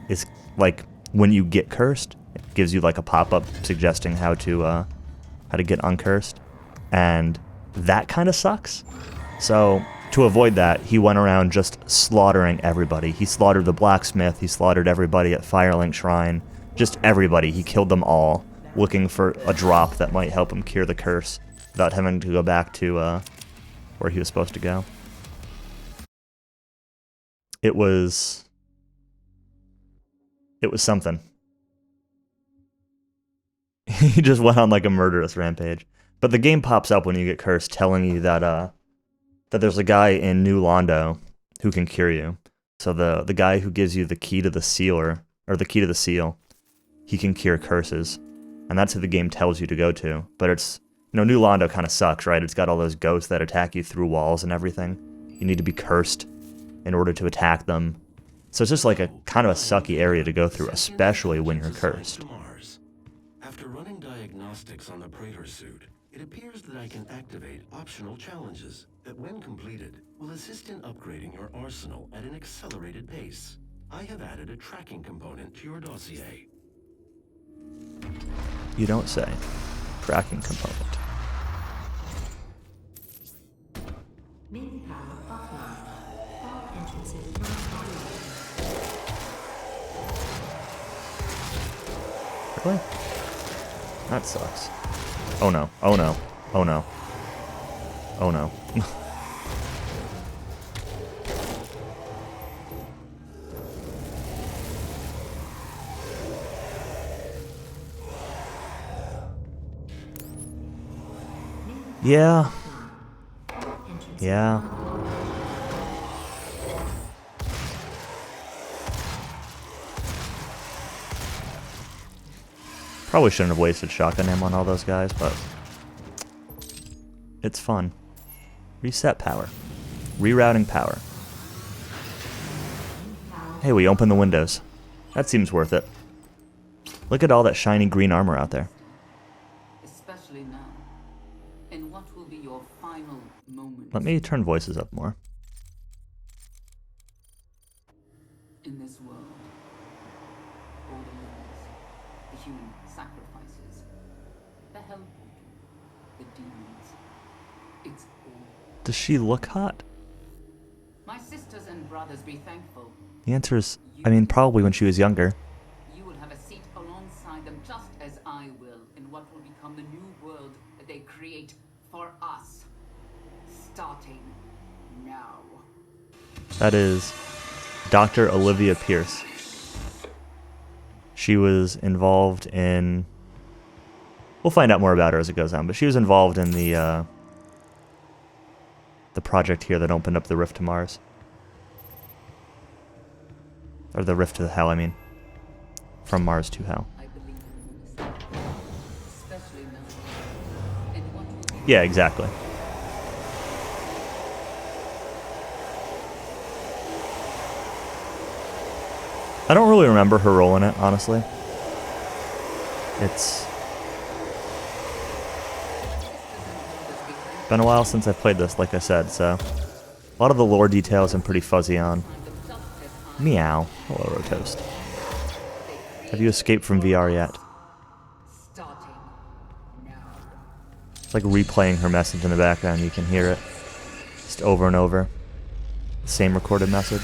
is like when you get cursed, it gives you like a pop-up suggesting how to get uncursed, and that kind of sucks. So to avoid that, he went around just slaughtering everybody. He slaughtered the blacksmith, he slaughtered everybody at Firelink Shrine, just everybody. He killed them all, looking for a drop that might help him cure the curse without having to go back to where he was supposed to go. It was something. He just went on like a murderous rampage. But the game pops up when you get cursed, telling you that there's a guy in New Londo who can cure you. So the guy who gives you the key to the sealer, or the key to the seal, he can cure curses. And that's who the game tells you to go to. But it's, New Londo kind of sucks, right? It's got all those ghosts that attack you through walls and everything. You need to be cursed in order to attack them. So it's just like a kind of a sucky area to go through, especially when you're cursed. After running diagnostics on the Praetor suit, it appears that I can activate optional challenges that, when completed, will assist in upgrading your arsenal at an accelerated pace. I have added a tracking component to your dossier. You don't say. Tracking component. Main power offline. All entrances not automated. Really? That sucks. Oh no. Oh no. Oh no. Oh no. Yeah. Yeah. Probably shouldn't have wasted shotgun ammo on all those guys, but it's fun. Reset power. Rerouting power. Hey, we opened the windows. That seems worth it. Look at all that shiny green armor out there. Especially now. And what will be your final moment? Let me turn voices up more. In this world, all the wars, the human sacrifices, the hell portal, the demons, it's all. Does she look hot? My sisters and brothers, be thankful. The answer is, I mean, probably when she was younger. You will have a seat alongside them, just as I will, in what will become the new world that they create for us. Starting now. That is Dr. Olivia Pierce. She was involved in... We'll find out more about her as it goes on, but she was involved in the project here that opened up the rift to Mars. Or the rift to hell, I mean. From Mars to hell. I believe in this, especially now. And what will be Yeah, exactly. I don't really remember her role in it, honestly. It's been a while since I've played this, like I said, so a lot of the lore details I'm pretty fuzzy on. Meow. Hello, Rotoast. Have you escaped from VR yet? starting now? It's like replaying her message in the background. You can hear it just over and over. The same recorded message.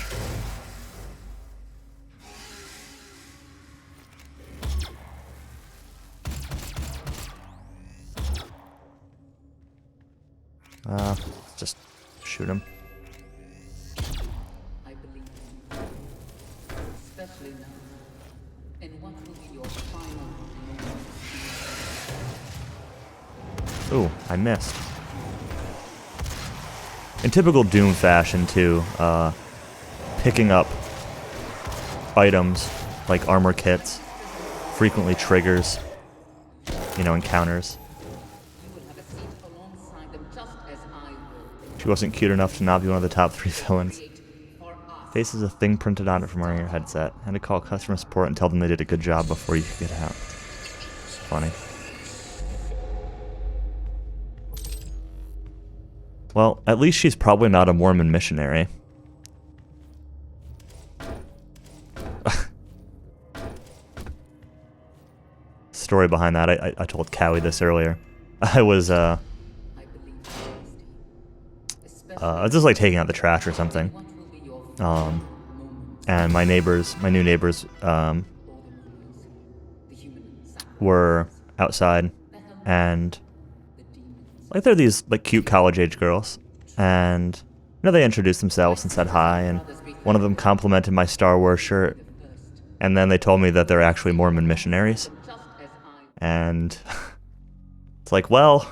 Just shoot him. I believe in you, especially now. And what will be your final moment? Ooh, I missed. In typical Doom fashion, too, picking up items like armor kits frequently triggers you know, encounters. You will have a seat alongside them just as I will. She wasn't cute enough to not be one of the top 3 villains. Create for us. Face is a thing printed on it from wearing your headset. Had to call customer support and tell them they did a good job before you could get out. It's funny. Well, at least she's probably not a Mormon missionary. Story behind that, I told Cowie this earlier. I was I believe I was just like taking out the trash or something. what will be your moment. And my new neighbors, All the rumors, the human sacrifice, were outside, and the demons. like they're these like cute college-age girls, and you know they introduced themselves and said hi, and one of them complimented my Star Wars shirt, and then they told me that they're actually Mormon missionaries, Just as I and it's like, well,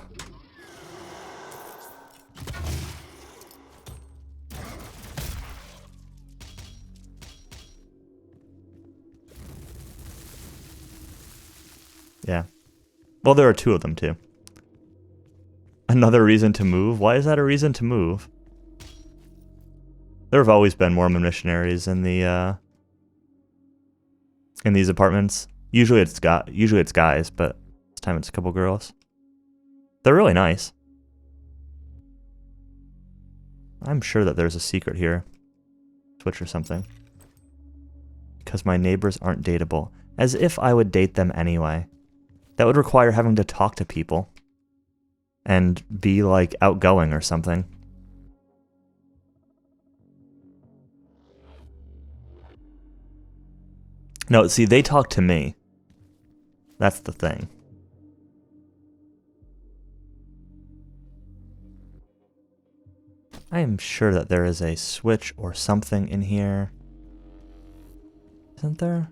yeah. Well, there are 2 of them too. Another reason to move? Why is that a reason to move? There have always been Mormon missionaries in the in these apartments. Usually it's guys, but this time it's a couple girls. They're really nice. I'm sure that there's a secret here. Switch or something. Because my neighbors aren't dateable. As if I would date them anyway. That would require having to talk to people. And be, like, outgoing or something. No, see, they talk to me. That's the thing. I am sure that there is a switch or something in here. Isn't there?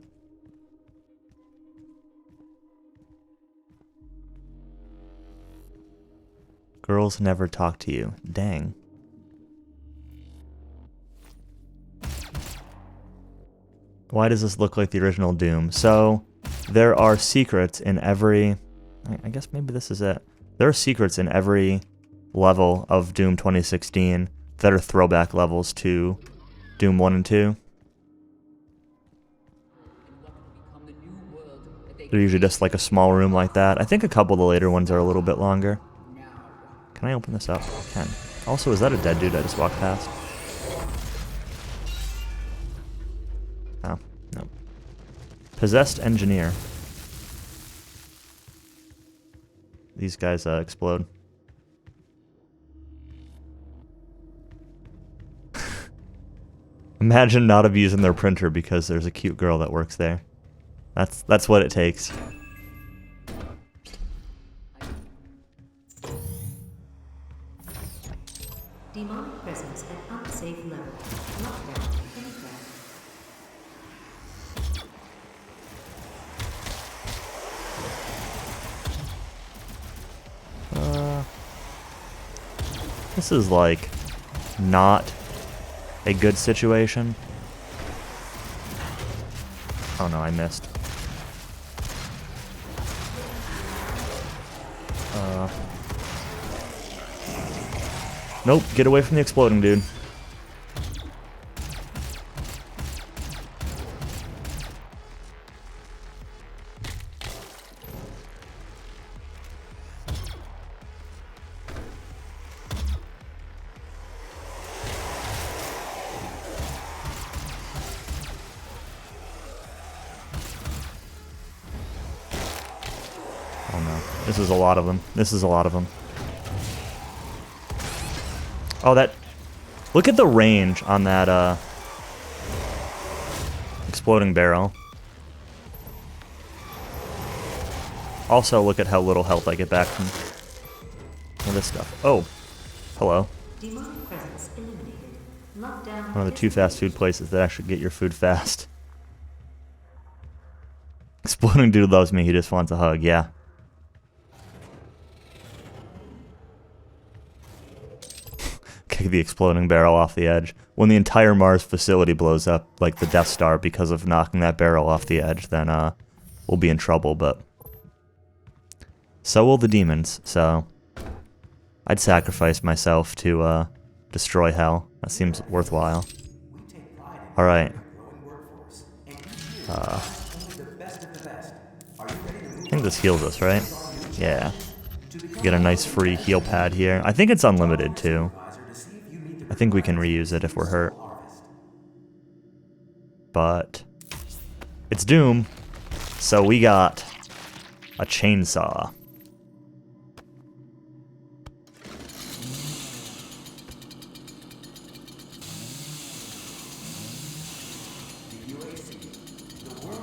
Girls never talk to you. Dang. Why does this look like the original Doom? So, there are secrets in every... I guess maybe this is it. There are secrets in every level of Doom 2016 that are throwback levels to Doom 1 and 2. become the new world that they They're usually just like a small room like that. I think a couple of the later ones are a little bit longer. now. Can I open this up? I can. Also, is that a dead dude I just walked past? Oh, no. Possessed engineer. These guys explode. Imagine not abusing their printer because there's a cute girl that works there. That's what it takes. Demonic presence at unsafe level. Lockdown in effect. This is like not a good situation. Oh no, I missed. Nope, get away from the exploding dude. Oh no, this is a lot of them. This is a lot of them. Oh, that... Look at the range on that, exploding barrel. Also, look at how little health I get back from this stuff. Oh, hello. Demonic presence eliminated. Lockdown. One of the 2 fast food places that actually get your food fast. Exploding dude loves me, he just wants a hug, yeah. Kick the exploding barrel off the edge. When the entire Mars facility blows up, like the Death Star, because of knocking that barrel off the edge, then we'll be in trouble, but So will the demons, so I'd sacrifice myself to destroy hell. That seems worthwhile. Alright. I think this heals us, right? Yeah. Get a nice free heal pad here. I think it's unlimited too. I think we can reuse it if we're hurt. But it's Doom, so we got a chainsaw.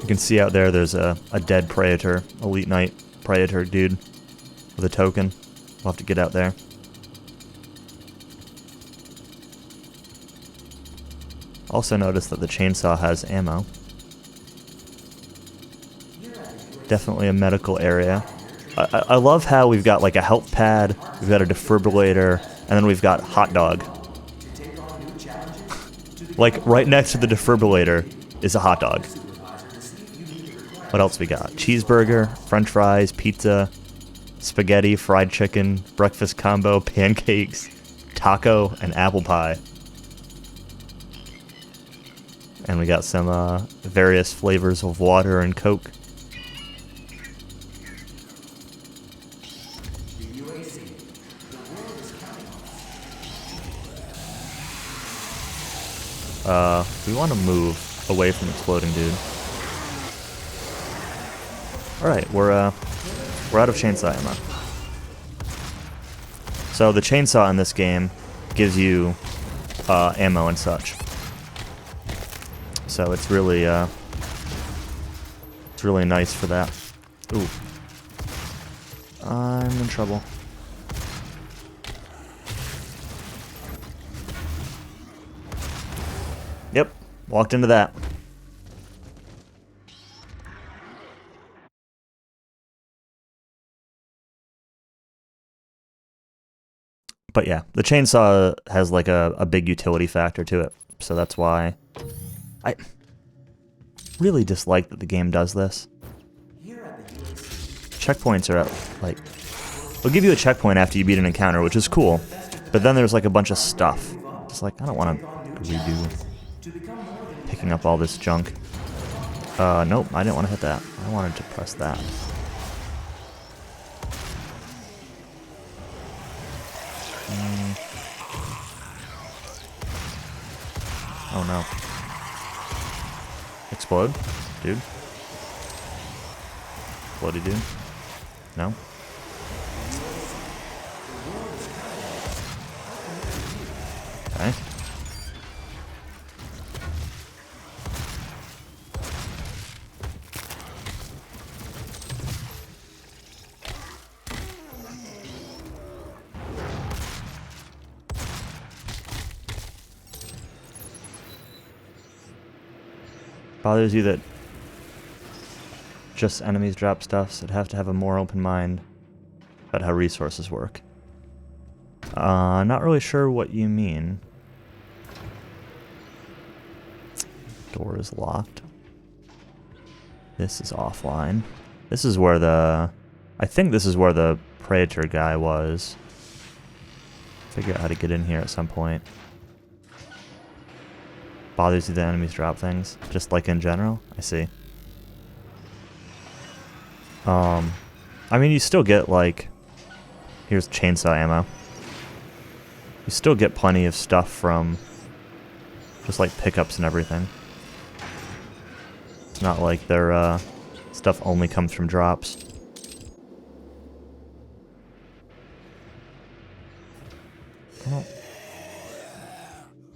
You can see out there there's a dead Praetor, Elite Knight Praetor dude with a token. We'll have to get out there. Also notice that the chainsaw has ammo. Definitely a medical area. I love how we've got like a health pad, we've got a defibrillator, and then we've got hot dog. Like right next to the defibrillator is a hot dog. What else we got? Cheeseburger, french fries, pizza, spaghetti, fried chicken, breakfast combo, pancakes, taco, and apple pie. And we got some various flavors of water and Coke. We want to move away from exploding dude. Alright, we're out of chainsaw ammo. So the chainsaw in this game gives you ammo and such. So it's really nice for that. Ooh. I'm in trouble. Yep, walked into that. But yeah, the chainsaw has like a big utility factor to it, so that's why I really dislike that the game does this. Checkpoints are at, like, they'll give you a checkpoint after you beat an encounter, which is cool, but then there's like a bunch of stuff. Just like, I don't want to redo picking up all this junk. Nope, I didn't want to hit that. I wanted to press that. Oh no. Explode? Dude? Explodey dude? No? Okay. Bothers you that just enemies drop stuff, so I'd have to have a more open mind about how resources work. Not really sure what you mean. Door is locked. This is offline. This is where I think this is where the Praetor guy was. Figure out how to get in here at some point. Bothers you that enemies drop things, just like in general? I see. I mean, you still get, like... Here's chainsaw ammo. You still get plenty of stuff from just, like, pickups and everything. It's not like their, stuff only comes from drops.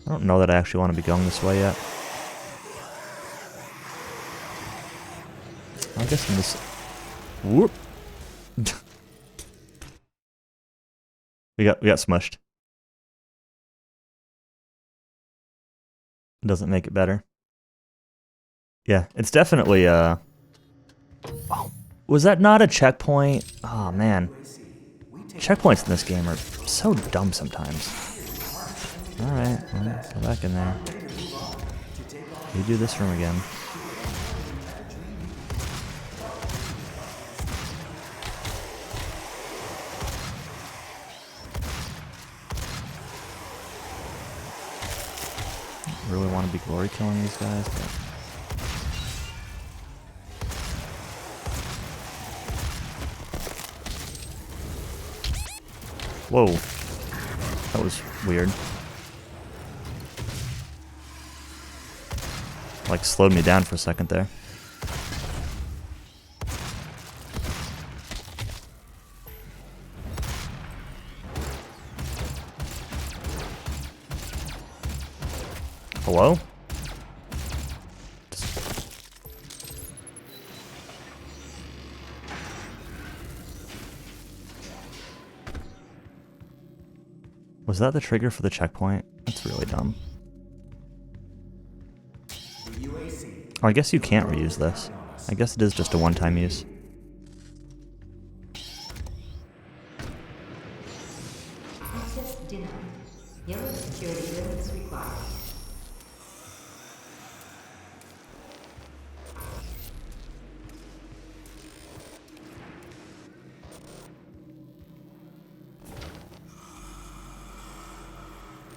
I don't know that I actually want to be going this way yet. I guess I'm just... Whoop! we got smushed. Doesn't make it better. Yeah, it's definitely Oh, was that not a checkpoint? Oh man. Checkpoints in this game are so dumb sometimes. Alright, well, go back in there. Redo this room again. want to be glory killing these guys, but... Whoa. That was weird. Like, slowed me down for a second there. Hello? Was that the trigger for the checkpoint? That's really dumb. Oh, I guess you can't reuse this. I guess it is just a one-time use. Access denied. Yellow security clearance required.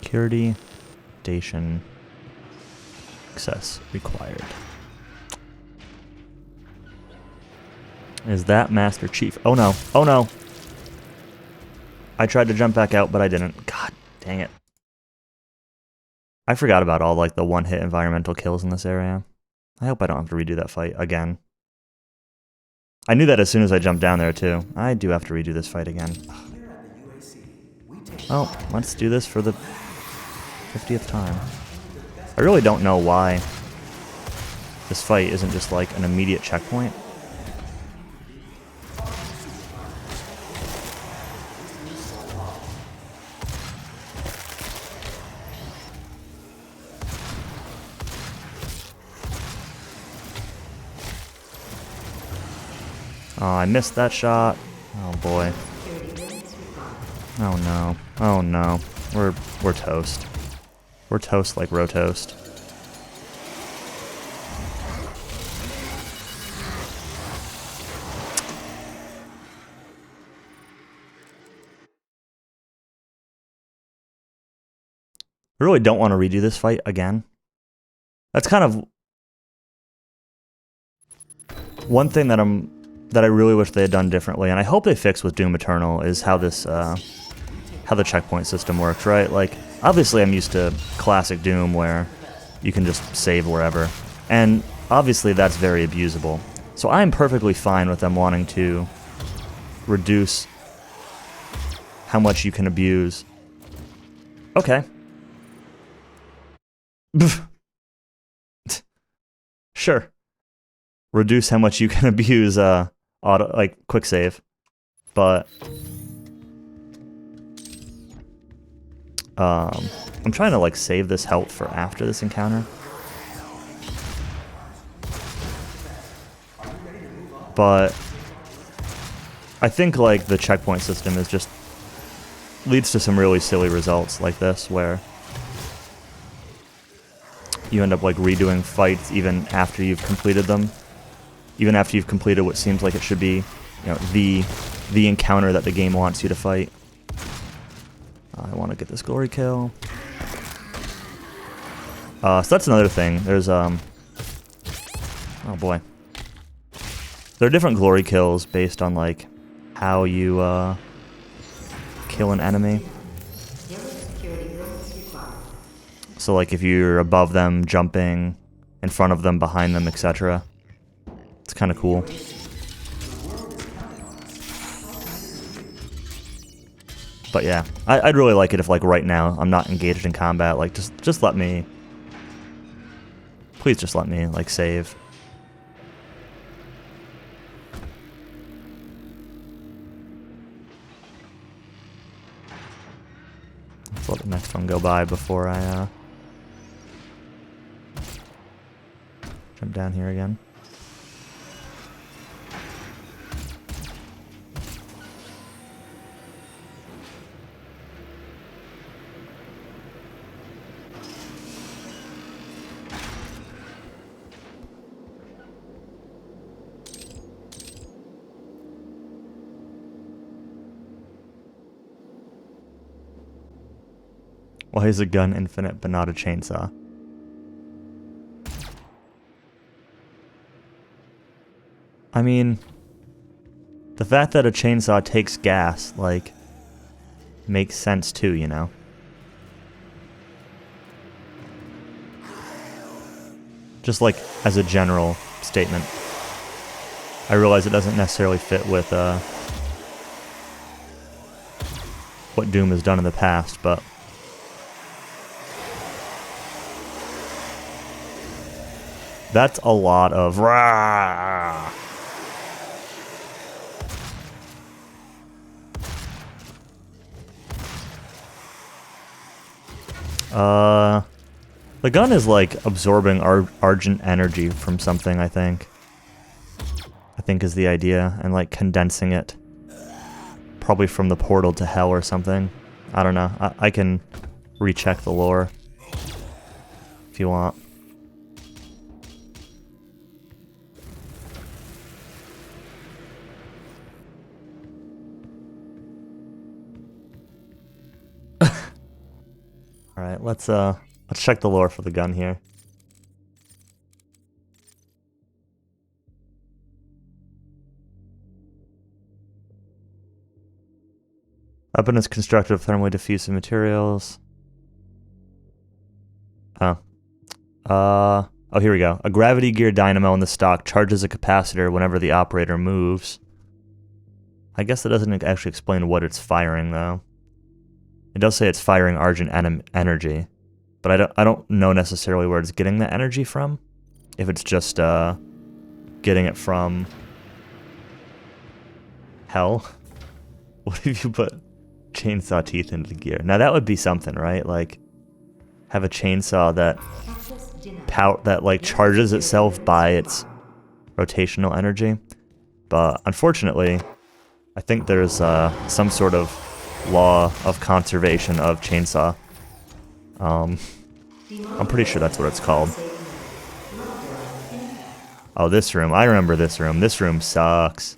Security station access required. Is that Master Chief? Oh no. Oh no. I tried to jump back out, but I didn't. God dang it. I forgot about all like the one-hit environmental kills in this area. I hope I don't have to redo that fight again. I knew that as soon as I jumped down there too. I do have to redo this fight again. Oh, let's do this for the 50th time. I really don't know why this fight isn't just like an immediate checkpoint. Oh, I missed that shot. Oh boy. Oh no. Oh no. We're toast. We're toast like Rotoast. I really don't want to redo this fight again. That's kind of one thing that I really wish they had done differently, and I hope they fix with Doom Eternal, is how this how the checkpoint system works, right? Like, obviously I'm used to classic Doom where you can just save wherever, and obviously that's very abusable. So I'm perfectly fine with them wanting to reduce how much you can abuse. Okay. Sure. Reduce how much you can abuse auto, like, quick save. But I'm trying to like save this health for after this encounter. But I think like the checkpoint system is just leads to some really silly results like this, where you end up like redoing fights even after you've completed them, even after you've completed what seems like it should be, you know, the encounter that the game wants you to fight. I want to get this glory kill. So that's another thing. There's oh boy, there are different glory kills based on like how you kill an enemy. So like if you're above them, jumping, in front of them, behind them, etc. It's kind of cool. But yeah, I'd really like it if like right now I'm not engaged in combat. Like just let me, please just let me like save. Let's let the next one go by before I jump down here again. Why is a gun infinite but not a chainsaw? I mean, the fact that a chainsaw takes gas, like, makes sense too, you know? Just like as a general statement. I realize it doesn't necessarily fit with what Doom has done in the past, but that's a lot of rah. The gun is like absorbing argent energy from something, I think is the idea, and like condensing it. Probably from the portal to hell or something. I don't know. I can recheck the lore if you want. Alright, let's check the lore for the gun here. Weapon is constructed of thermally diffusive materials. Oh, here we go. A gravity gear dynamo in the stock charges a capacitor whenever the operator moves. I guess that doesn't actually explain what it's firing, though. It does say it's firing argent energy, but I don't know necessarily where it's getting the energy from. If it's just getting it from hell. What if you put chainsaw teeth into the gear? Now that would be something, right? Like have a chainsaw that like charges itself by its rotational energy. But unfortunately, I think there's some sort of law of conservation of chainsaw. I'm pretty sure that's what it's called. Oh, this room. I remember this room. This room sucks.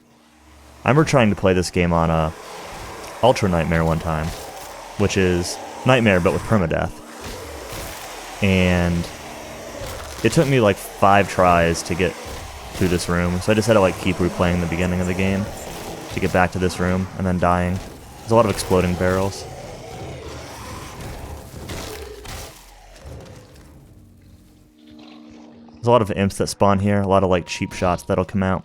I remember trying to play this game on Ultra Nightmare one time, which is Nightmare but with permadeath. And it took me like 5 tries to get through this room, so I just had to like keep replaying the beginning of the game to get back to this room and then dying. There's a lot of exploding barrels. There's a lot of imps that spawn here, a lot of like cheap shots that'll come out.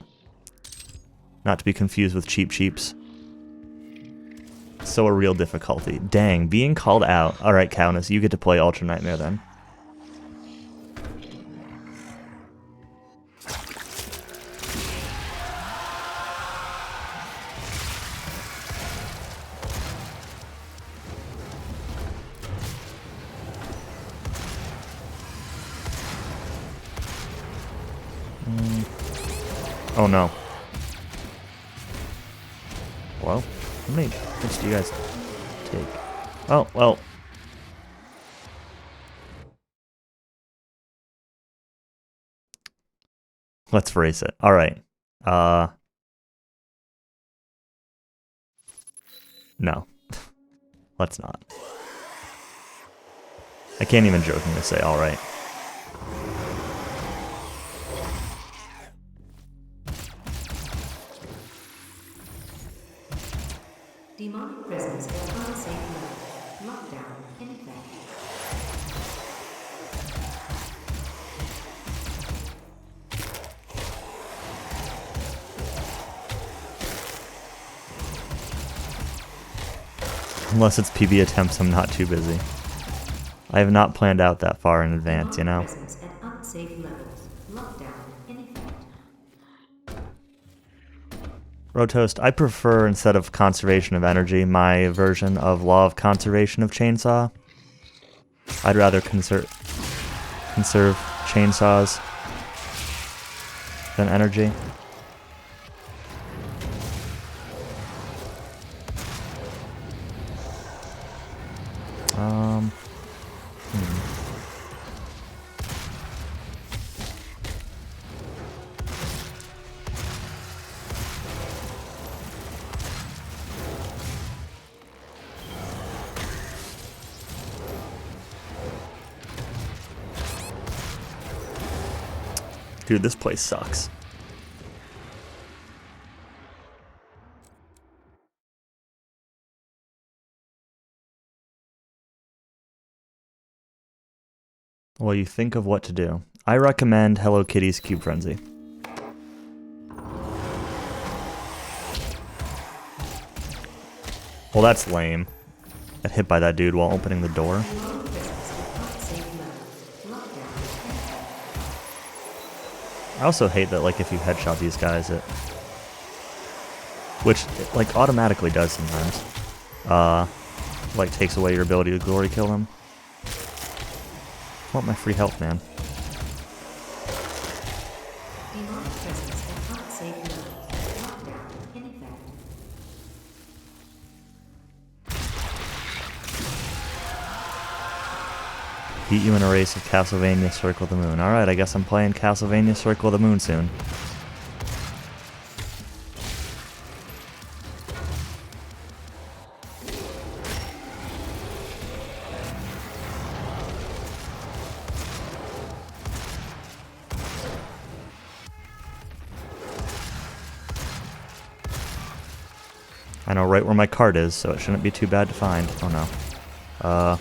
Not to be confused with cheap cheeps. So a real difficulty. Dang, being called out. Alright, Countess, you get to play Ultra Nightmare then. Oh no. Well, how many hits do you guys take? Oh, well. Let's race it. Alright. No. Let's not. I can't even jokingly say alright. Demonic presence at unsafe level. Lockdown in effect. Unless it's PB attempts, I'm not too busy. I have not planned out that far in advance, you know? Presence at unsafe levels. Lockdown in effect. Rotoast, I prefer, instead of conservation of energy, my version of law of conservation of chainsaw. I'd rather conserve chainsaws than energy. Dude, this place sucks. while you think of what to do. I recommend Hello Kitty's Cube Frenzy. Well, that's lame. Got hit by that dude while opening the door. I also hate that, like, if you headshot these guys, it... Which, it, like, automatically does sometimes. Like, takes away your ability to glory kill them. I want my free health, man. Beat you in a race of Castlevania Circle of the Moon. Alright, I guess I'm playing Castlevania Circle of the Moon soon. I know right where my card is, so it shouldn't be too bad to find. Oh no.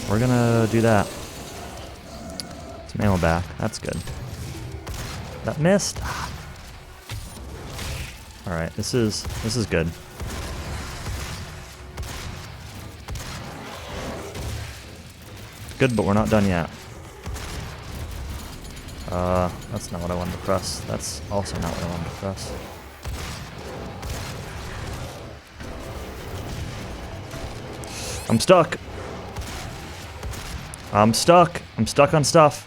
We're gonna do that. Some ammo back. That's good. That missed. Alright, this is good. Good, but we're not done yet. That's not what I wanted to press. That's also not what I wanted to press. I'm stuck. I'm stuck. I'm stuck on stuff.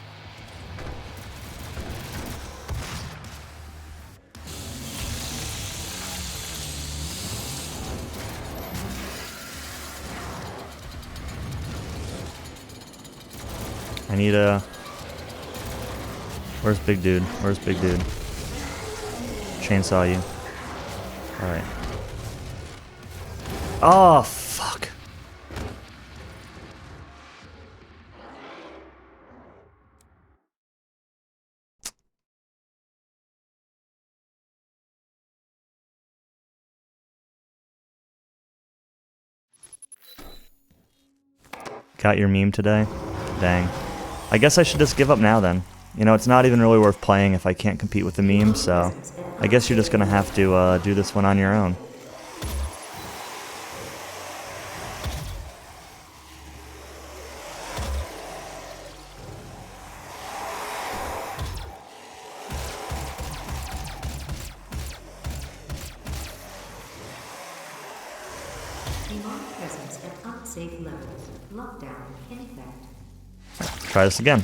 I need a... Where's big dude? Where's big dude? Chainsaw you. Alright. Oh, fuck. Got your meme today? Dang. I guess I should just give up now then. You know, it's not even really worth playing if I can't compete with the meme, so I guess you're just gonna have to do this one on your own. Demonic presence at unsafe levels. Lockdown in effect. Try this again.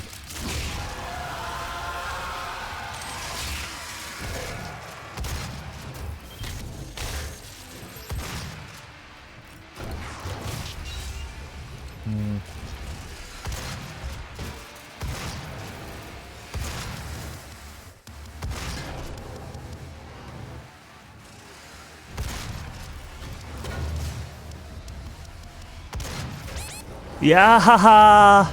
Yeah, haha.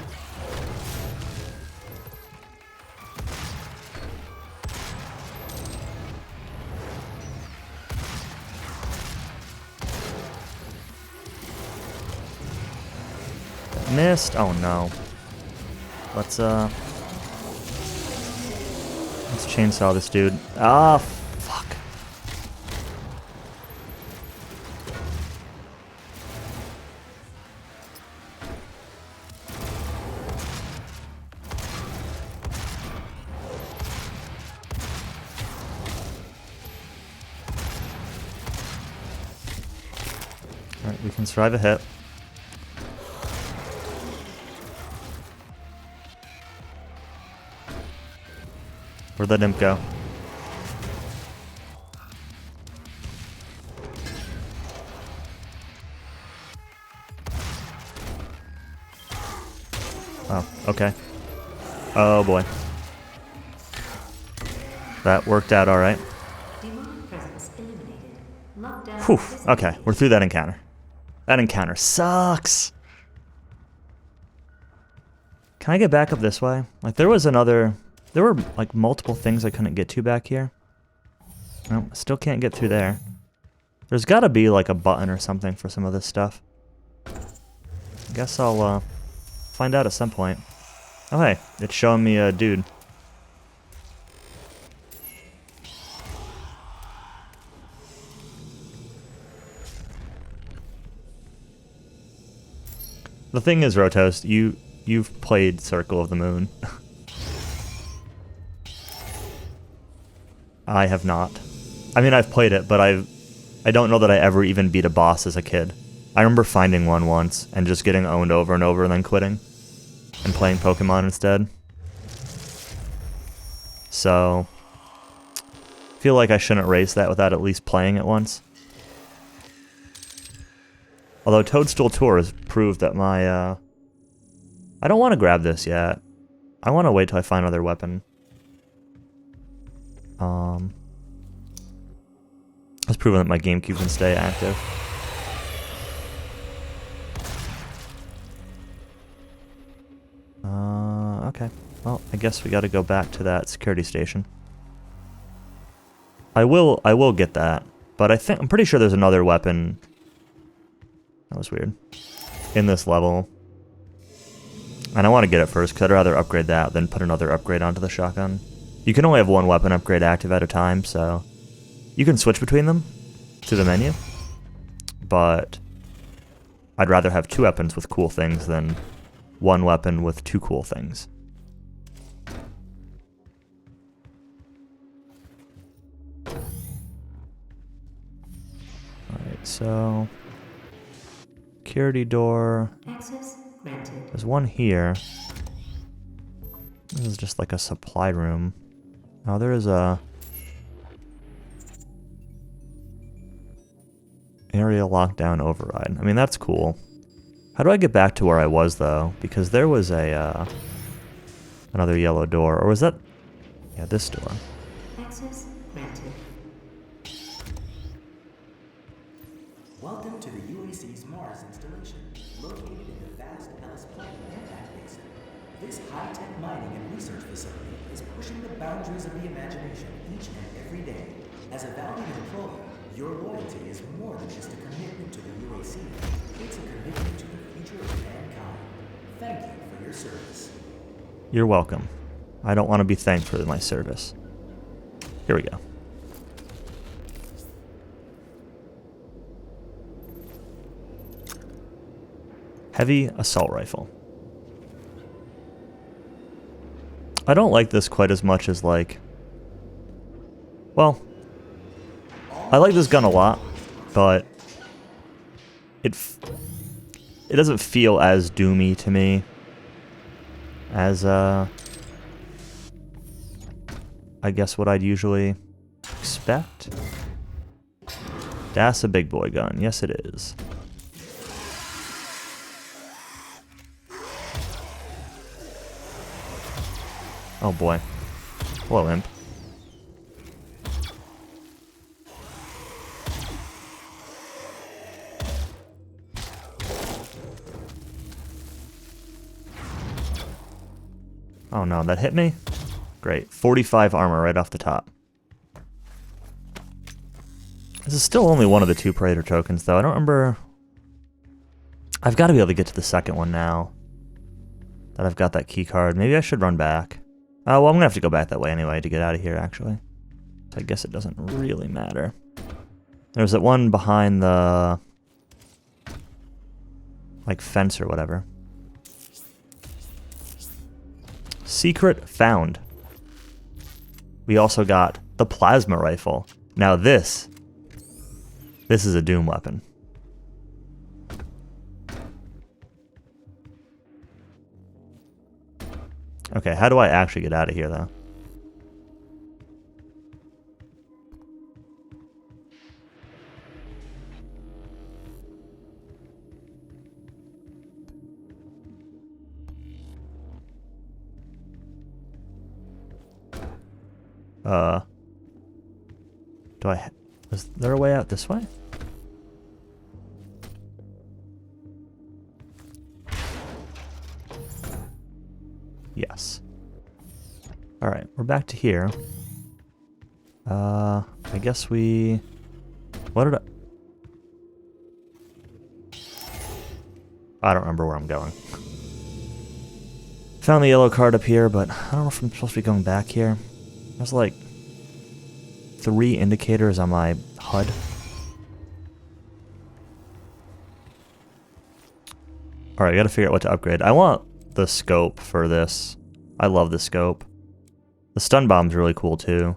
Missed. Oh no. Let's chainsaw this dude. Ah, fuck. Alright, we can survive a hit. Where'd that imp go? Oh, okay. Oh boy. That worked out alright. Demonic presence eliminated. Lockdown. Whew, okay, we're through that encounter. That encounter sucks! Can I get back up this way? Like, there were, like, multiple things I couldn't get to back here. No, still can't get through there. There's gotta be, like, a button or something for some of this stuff. Guess I'll, find out at some point. Oh hey, it's showing me a dude. The thing is, Rotos, you've played Circle of the Moon. I have not. I mean, I've played it, but I don't know that I ever even beat a boss as a kid. I remember finding one once and just getting owned over and over and then quitting and playing Pokemon instead. So, I feel like I shouldn't race that without at least playing it once. Although Toadstool Tour has proved that my, I don't want to grab this yet. I want to wait till I find another weapon. It's proven that my GameCube can stay active. Okay. Well, I guess we gotta go back to that security station. I will get that, but I'm pretty sure there's another weapon. That was weird. In this level. And I want to get it first, because I'd rather upgrade that than put another upgrade onto the shotgun. You can only have one weapon upgrade active at a time, so you can switch between them through the menu. But I'd rather have two weapons with cool things than one weapon with two cool things. Alright, so security door. Access granted. There's one here. This is just like a supply room. Oh, there is a area lockdown override. I mean, that's cool. How do I get back to where I was, though? Because there was a another yellow door. Or was that... Yeah, this door. Access granted. Welcome to the UAC's Mars installation, located in the vast Ellis Plain Impact Basin. This high-tech mining and research facility is pushing the boundaries of the imagination each and every day. As a valued employee, your loyalty is more than just a commitment to the UAC. It's a commitment to the future of mankind. Thank you for your service. You're welcome. I don't want to be thanked for my service. Here we go. Heavy assault rifle. I don't like this quite as much as like... Well, I like this gun a lot, but it doesn't feel as doomy to me as I guess what I'd usually expect. That's a big boy gun. Yes, it is. Oh boy. Hello, imp. Oh no, that hit me? Great. 45 armor right off the top. This is still only one of the two Praetor tokens, though. I don't remember... I've got to be able to get to the second one now that I've got that key card. Maybe I should run back. Oh, well, I'm going to have to go back that way anyway to get out of here, actually. So I guess it doesn't really matter. There's that one behind the... like, fence or whatever. Secret found. We also got the plasma rifle. Now this is a doom weapon. Okay, how do I actually get out of here, though? Is there a way out this way? Yes. Alright, we're back to here. I guess we... What did I don't remember where I'm going. Found the yellow card up here, but I don't know if I'm supposed to be going back here. There's like 3 indicators on my HUD. Alright, I gotta figure out what to upgrade. I want the scope for this. I love the scope. The stun bomb's really cool too.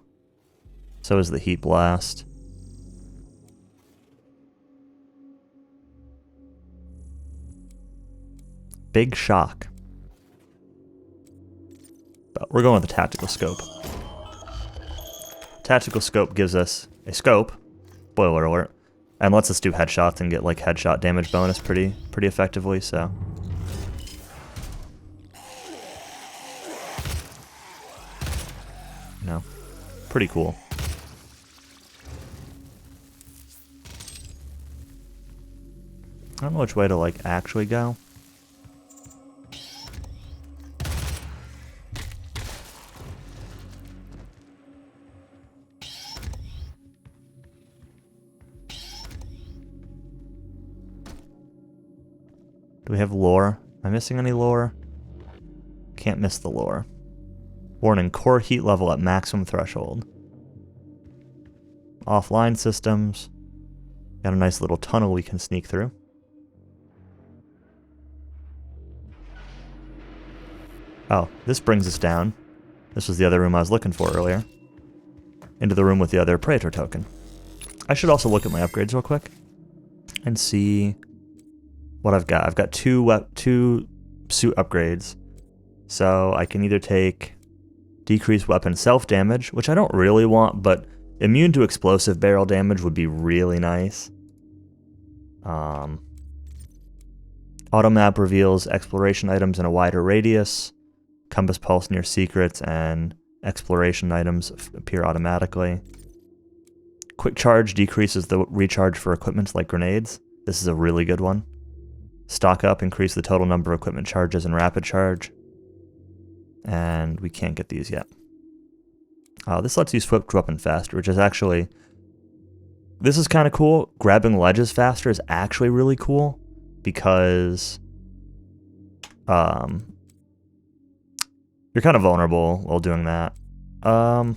So is the heat blast. Big shock. But we're going with the tactical scope. Tactical scope gives us a scope, spoiler alert, and lets us do headshots and get like headshot damage bonus pretty effectively, so. No. Pretty cool. I don't know which way to like actually go. Do we have lore? Am I missing any lore? Can't miss the lore. Warning, core heat level at maximum threshold. Offline systems. Got a nice little tunnel we can sneak through. Oh, this brings us down. This was the other room I was looking for earlier. Into the room with the other Praetor token. I should also look at my upgrades real quick and see what I've got. I've got two suit upgrades. So I can either take decreased weapon self-damage, which I don't really want, but immune to explosive barrel damage would be really nice. Auto map reveals exploration items in a wider radius. Compass pulse near secrets, and exploration items appear automatically. Quick charge decreases the recharge for equipment like grenades. This is a really good one. Stock up, increase the total number of equipment charges and rapid charge. And we can't get these yet. This lets you switch weapon faster, which is actually... This is kind of cool. Grabbing ledges faster is actually really cool because... you're kind of vulnerable while doing that. I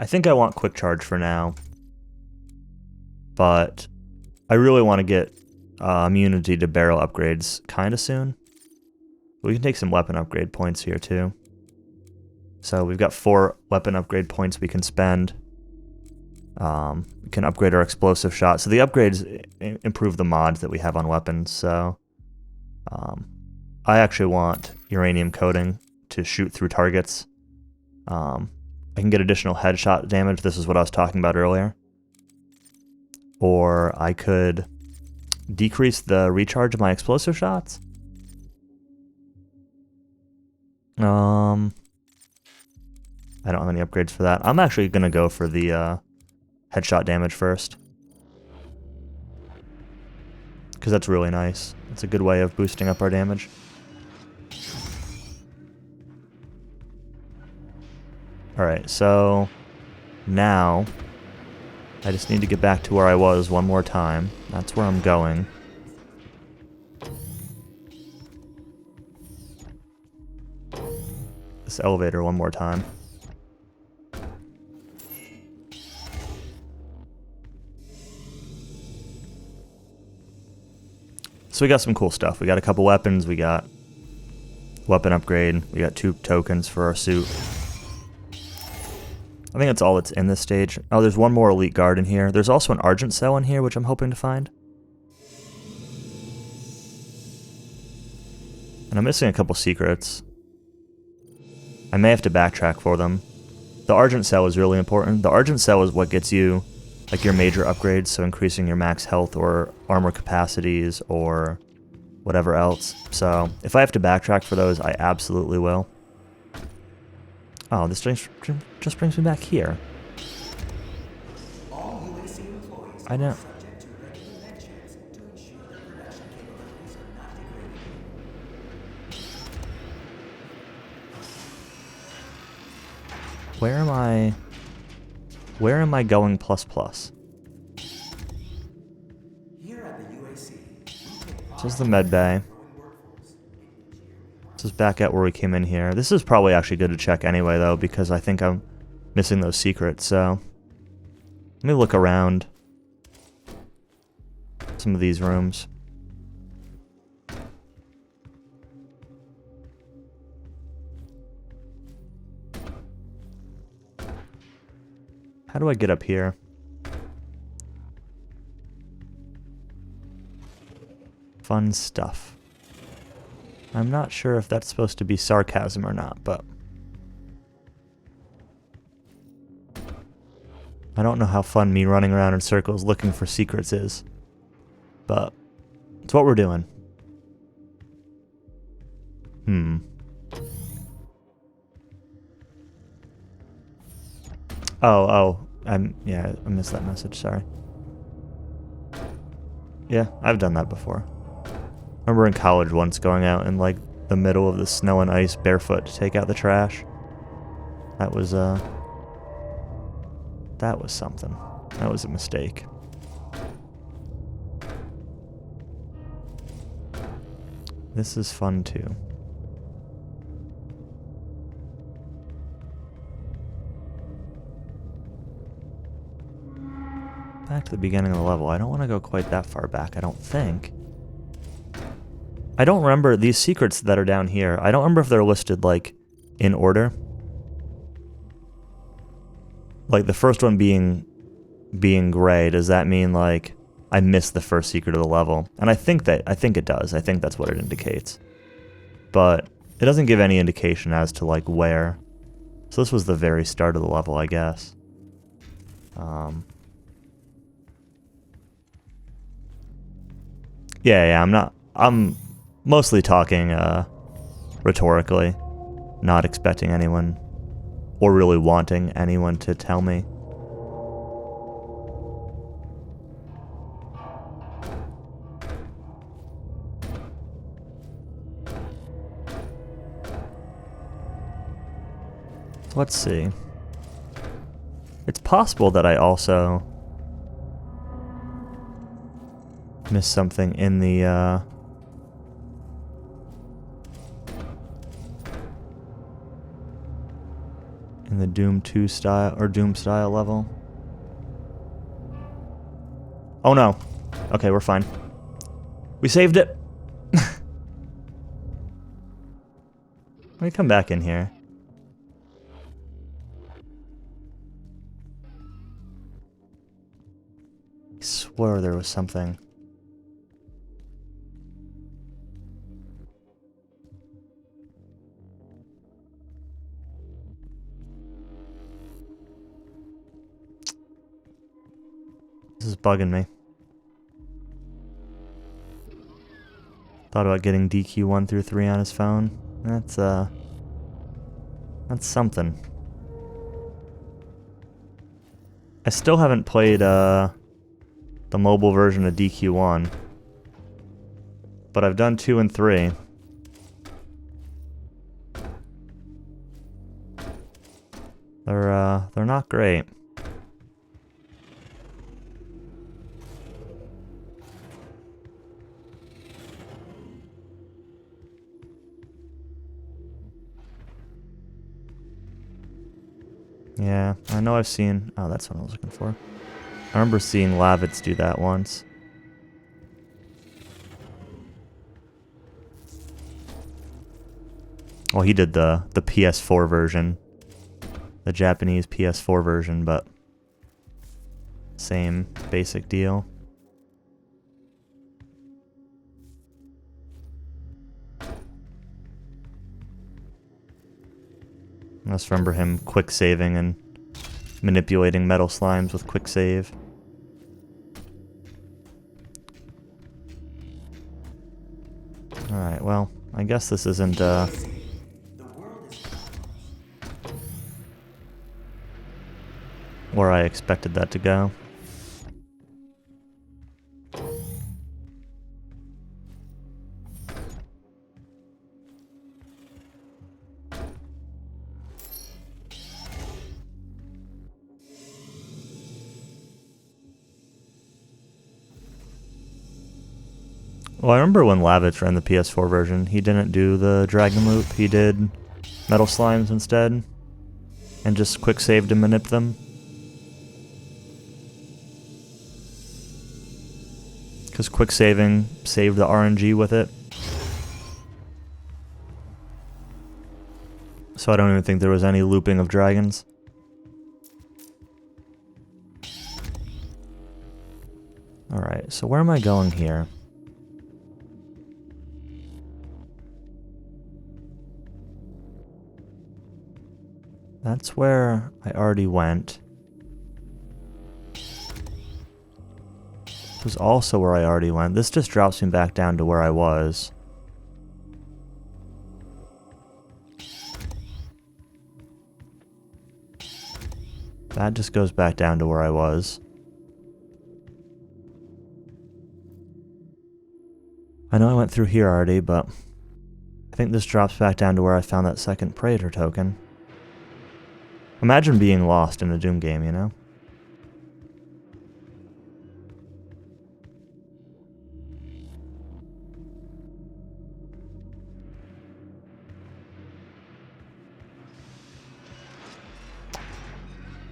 think I want quick charge for now. But I really want to get immunity to barrel upgrades kind of soon. We can take some weapon upgrade points here too. So we've got 4 weapon upgrade points we can spend. We can upgrade our explosive shot. So the upgrades improve the mods that we have on weapons. So I actually want uranium coating to shoot through targets. I can get additional headshot damage. This is what I was talking about earlier. Or I could decrease the recharge of my explosive shots. I don't have any upgrades for that. I'm actually going to go for the headshot damage first. Because that's really nice. It's a good way of boosting up our damage. Alright, so now I just need to get back to where I was one more time. That's where I'm going. This elevator one more time. So we got some cool stuff. We got a couple weapons. We got weapon upgrade. We got 2 tokens for our suit. I think that's all that's in this stage. Oh, there's one more elite guard in here. There's also an Argent cell in here, which I'm hoping to find. And I'm missing a couple secrets. I may have to backtrack for them. The Argent cell is really important. The Argent cell is what gets you like your major upgrades, so increasing your max health or armor capacities or whatever else. So if I have to backtrack for those, I absolutely will. Oh, this just brings me back here. All UAC employees I know. are subject to regular med checks to ensure their production capabilities are not degraded. Where am I going plus plus? Here at the UAC, we take This is the med bay. growing workforce Just back at where we came in here. This is probably actually good to check anyway, though, because I think I'm missing those secrets, so... Let me look around some of these rooms. How do I get up here? Fun stuff. I'm not sure if that's supposed to be sarcasm or not, but... I don't know how fun me running around in circles looking for secrets is. But it's what we're doing. Oh, I missed that message, sorry. Yeah, I've done that before. I remember in college once going out in like the middle of the snow and ice barefoot to take out the trash. That was something. That was a mistake. This is fun too. Back to the beginning of the level. I don't want to go quite that far back, I don't think. I don't remember these secrets that are down here. I don't remember if they're listed, like, in order. Like, the first one being gray, does that mean, like, I missed the first secret of the level? And I think it does. I think that's what it indicates. But it doesn't give any indication as to, like, where. So this was the very start of the level, I guess. Yeah, I'm mostly talking rhetorically, not expecting anyone or really wanting anyone to tell me. Let's see. It's possible that I also missed something in the Doom 2 style or Doom style level. Oh no. Okay, we're fine. We saved it. Let me come back in here. I swear there was something. This is bugging me. Thought about getting DQ 1 through 3 on his phone. That's something. I still haven't played the mobile version of DQ 1, but I've done 2 and 3. They're not great. Yeah, I know I've seen... Oh, that's what I was looking for. I remember seeing Lavitz do that once. Well, he did the PS4 version. The Japanese PS4 version, but... same basic deal. I just remember him quick saving and manipulating metal slimes with quick save. Alright, well, I guess this isn't where I expected that to go. Well, I remember when Lavitch ran the PS4 version, he didn't do the Dragon Loop, he did Metal Slimes instead, and just quick saved and manip them. Because quick saving saved the RNG with it. So I don't even think there was any looping of dragons. Alright, so where am I going here? That's where I already went. This was also where I already went. This just drops me back down to where I was. That just goes back down to where I was. I know I went through here already, but I think this drops back down to where I found that second Praetor token. Imagine being lost in a Doom game, you know?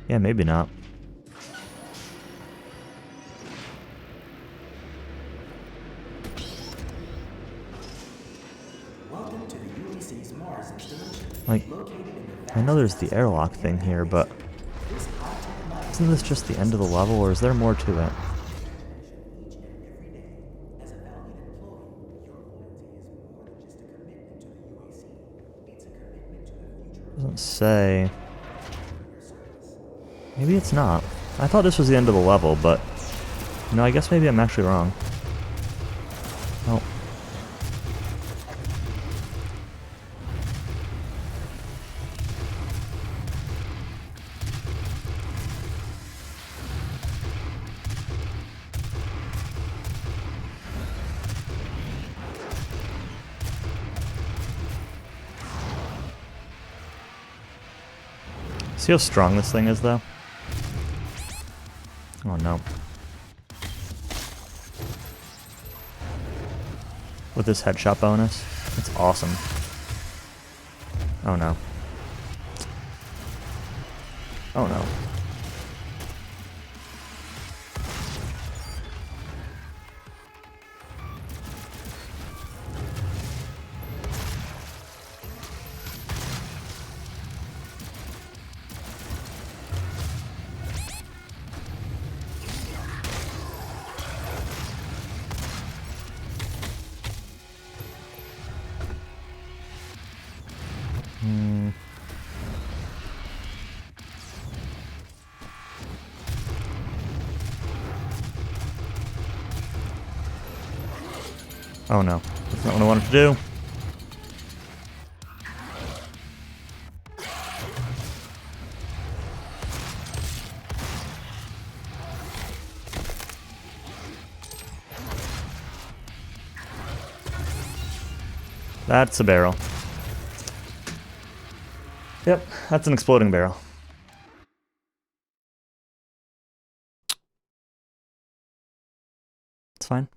Yeah, maybe not. Welcome to the UAC's Mars installation. Like, I know there's the airlock thing here, but isn't this just the end of the level, or is there more to it? Each and every day. As a valued employee, your loyalty is more than just a commitment to the UAC. It's a commitment to the future. Doesn't say. Maybe it's not. I thought this was the end of the level, but no, I guess maybe I'm actually wrong. Oh. See how strong this thing is, though? Oh no. With this headshot bonus? It's awesome. Oh no. Oh no. Oh no, that's not what I wanted to do. That's a barrel. Yep, that's an exploding barrel. It's fine.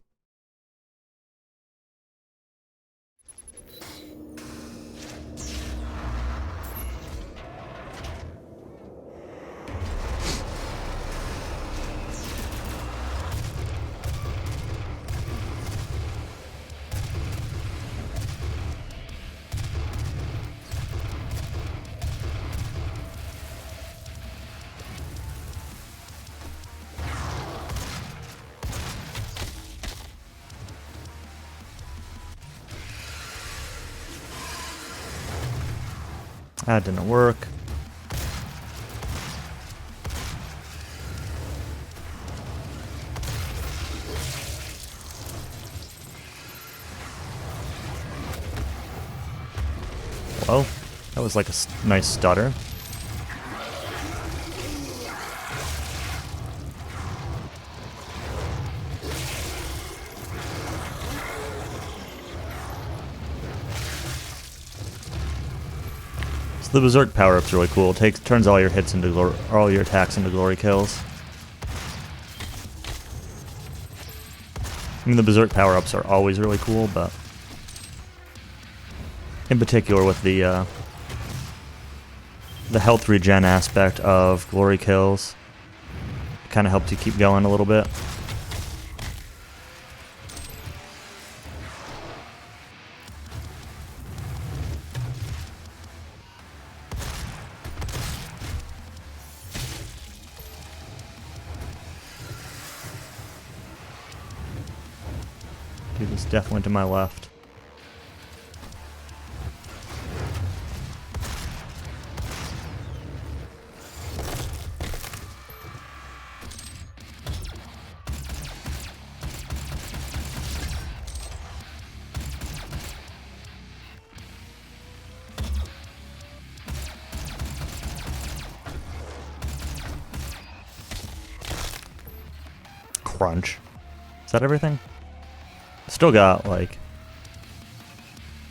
That didn't work. Whoa, that was like a nice stutter. The Berserk power-up's really cool. It turns all your hits into all your attacks into glory kills. I mean, the Berserk power-ups are always really cool, but in particular with the health regen aspect of glory kills, it kind of helps you keep going a little bit. Dude, it's definitely to my left. Crunch. Is that everything? Still got, like,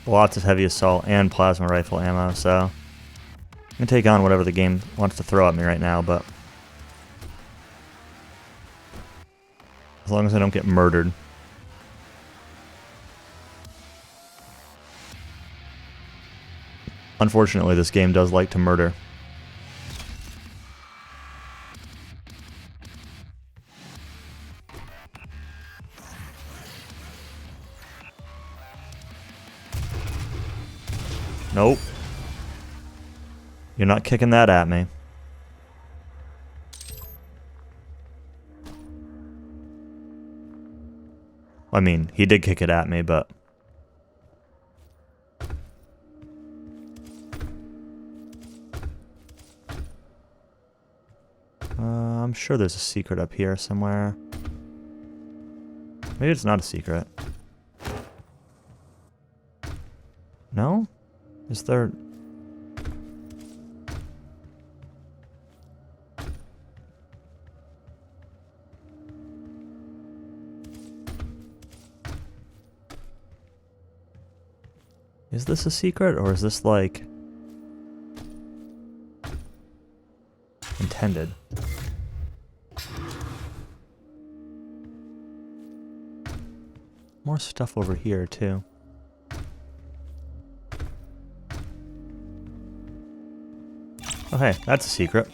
lots of heavy assault and plasma rifle ammo, so I can take on whatever the game wants to throw at me right now, but as long as I don't get murdered. Unfortunately, this game does like to murder. Nope. You're not kicking that at me. I mean, he did kick it at me, but I'm sure there's a secret up here somewhere. Maybe it's not a secret. No? Is there... Is this a secret, or is this, like, intended? More stuff over here, too. Oh, hey, that's a secret.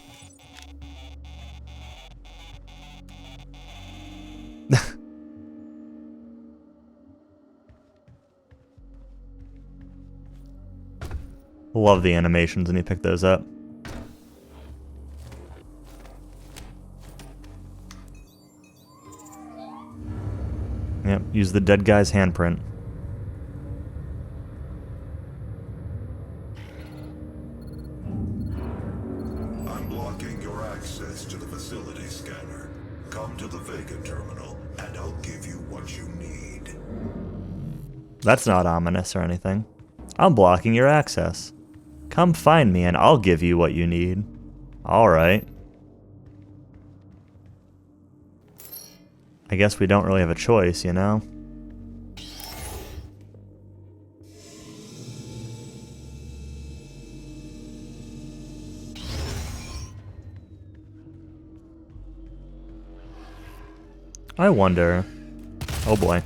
Love the animations when you pick those up. Yep, use the dead guy's handprint. I'm blocking your access to the facility scanner. Come to the Vega terminal, and I'll give you what you need. That's not ominous or anything. I'm blocking your access. Come find me and I'll give you what you need. Alright. I guess we don't really have a choice, you know? I wonder... Oh boy.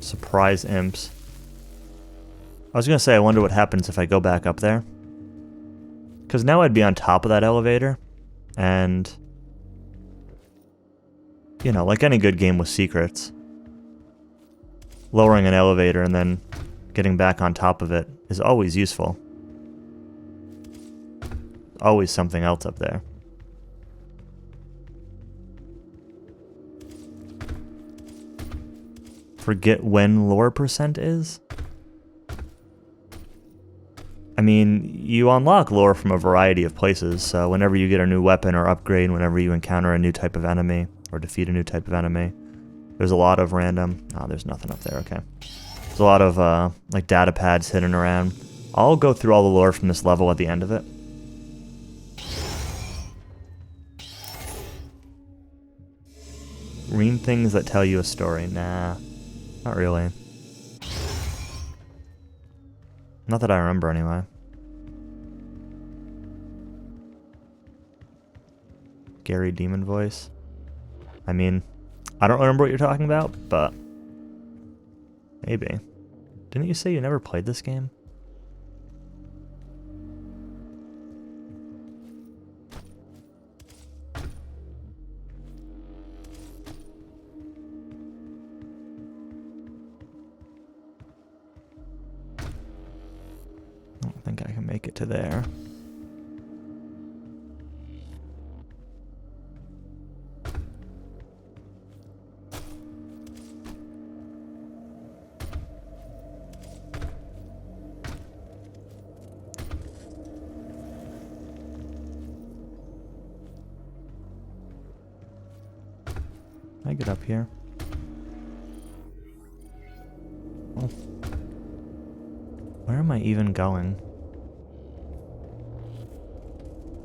Surprise imps. I was gonna say, I wonder what happens if I go back up there. Because now I'd be on top of that elevator, and... You know, like any good game with secrets. Lowering an elevator and then getting back on top of it is always useful. Always something else up there. Forget when lore percent is? I mean, you unlock lore from a variety of places, so whenever you get a new weapon or upgrade, whenever you encounter a new type of enemy, or defeat a new type of enemy, there's a lot of random... Oh, there's nothing up there, okay. There's a lot of, like, data pads hidden around. I'll go through all the lore from this level at the end of it. Read things that tell you a story. Nah. Not really. Not that I remember, anyway. Scary demon voice. I mean, I don't remember what you're talking about, but maybe. Didn't you say you never played this game? I don't think I can make it to there. Can I get up here? Oh. Where am I even going?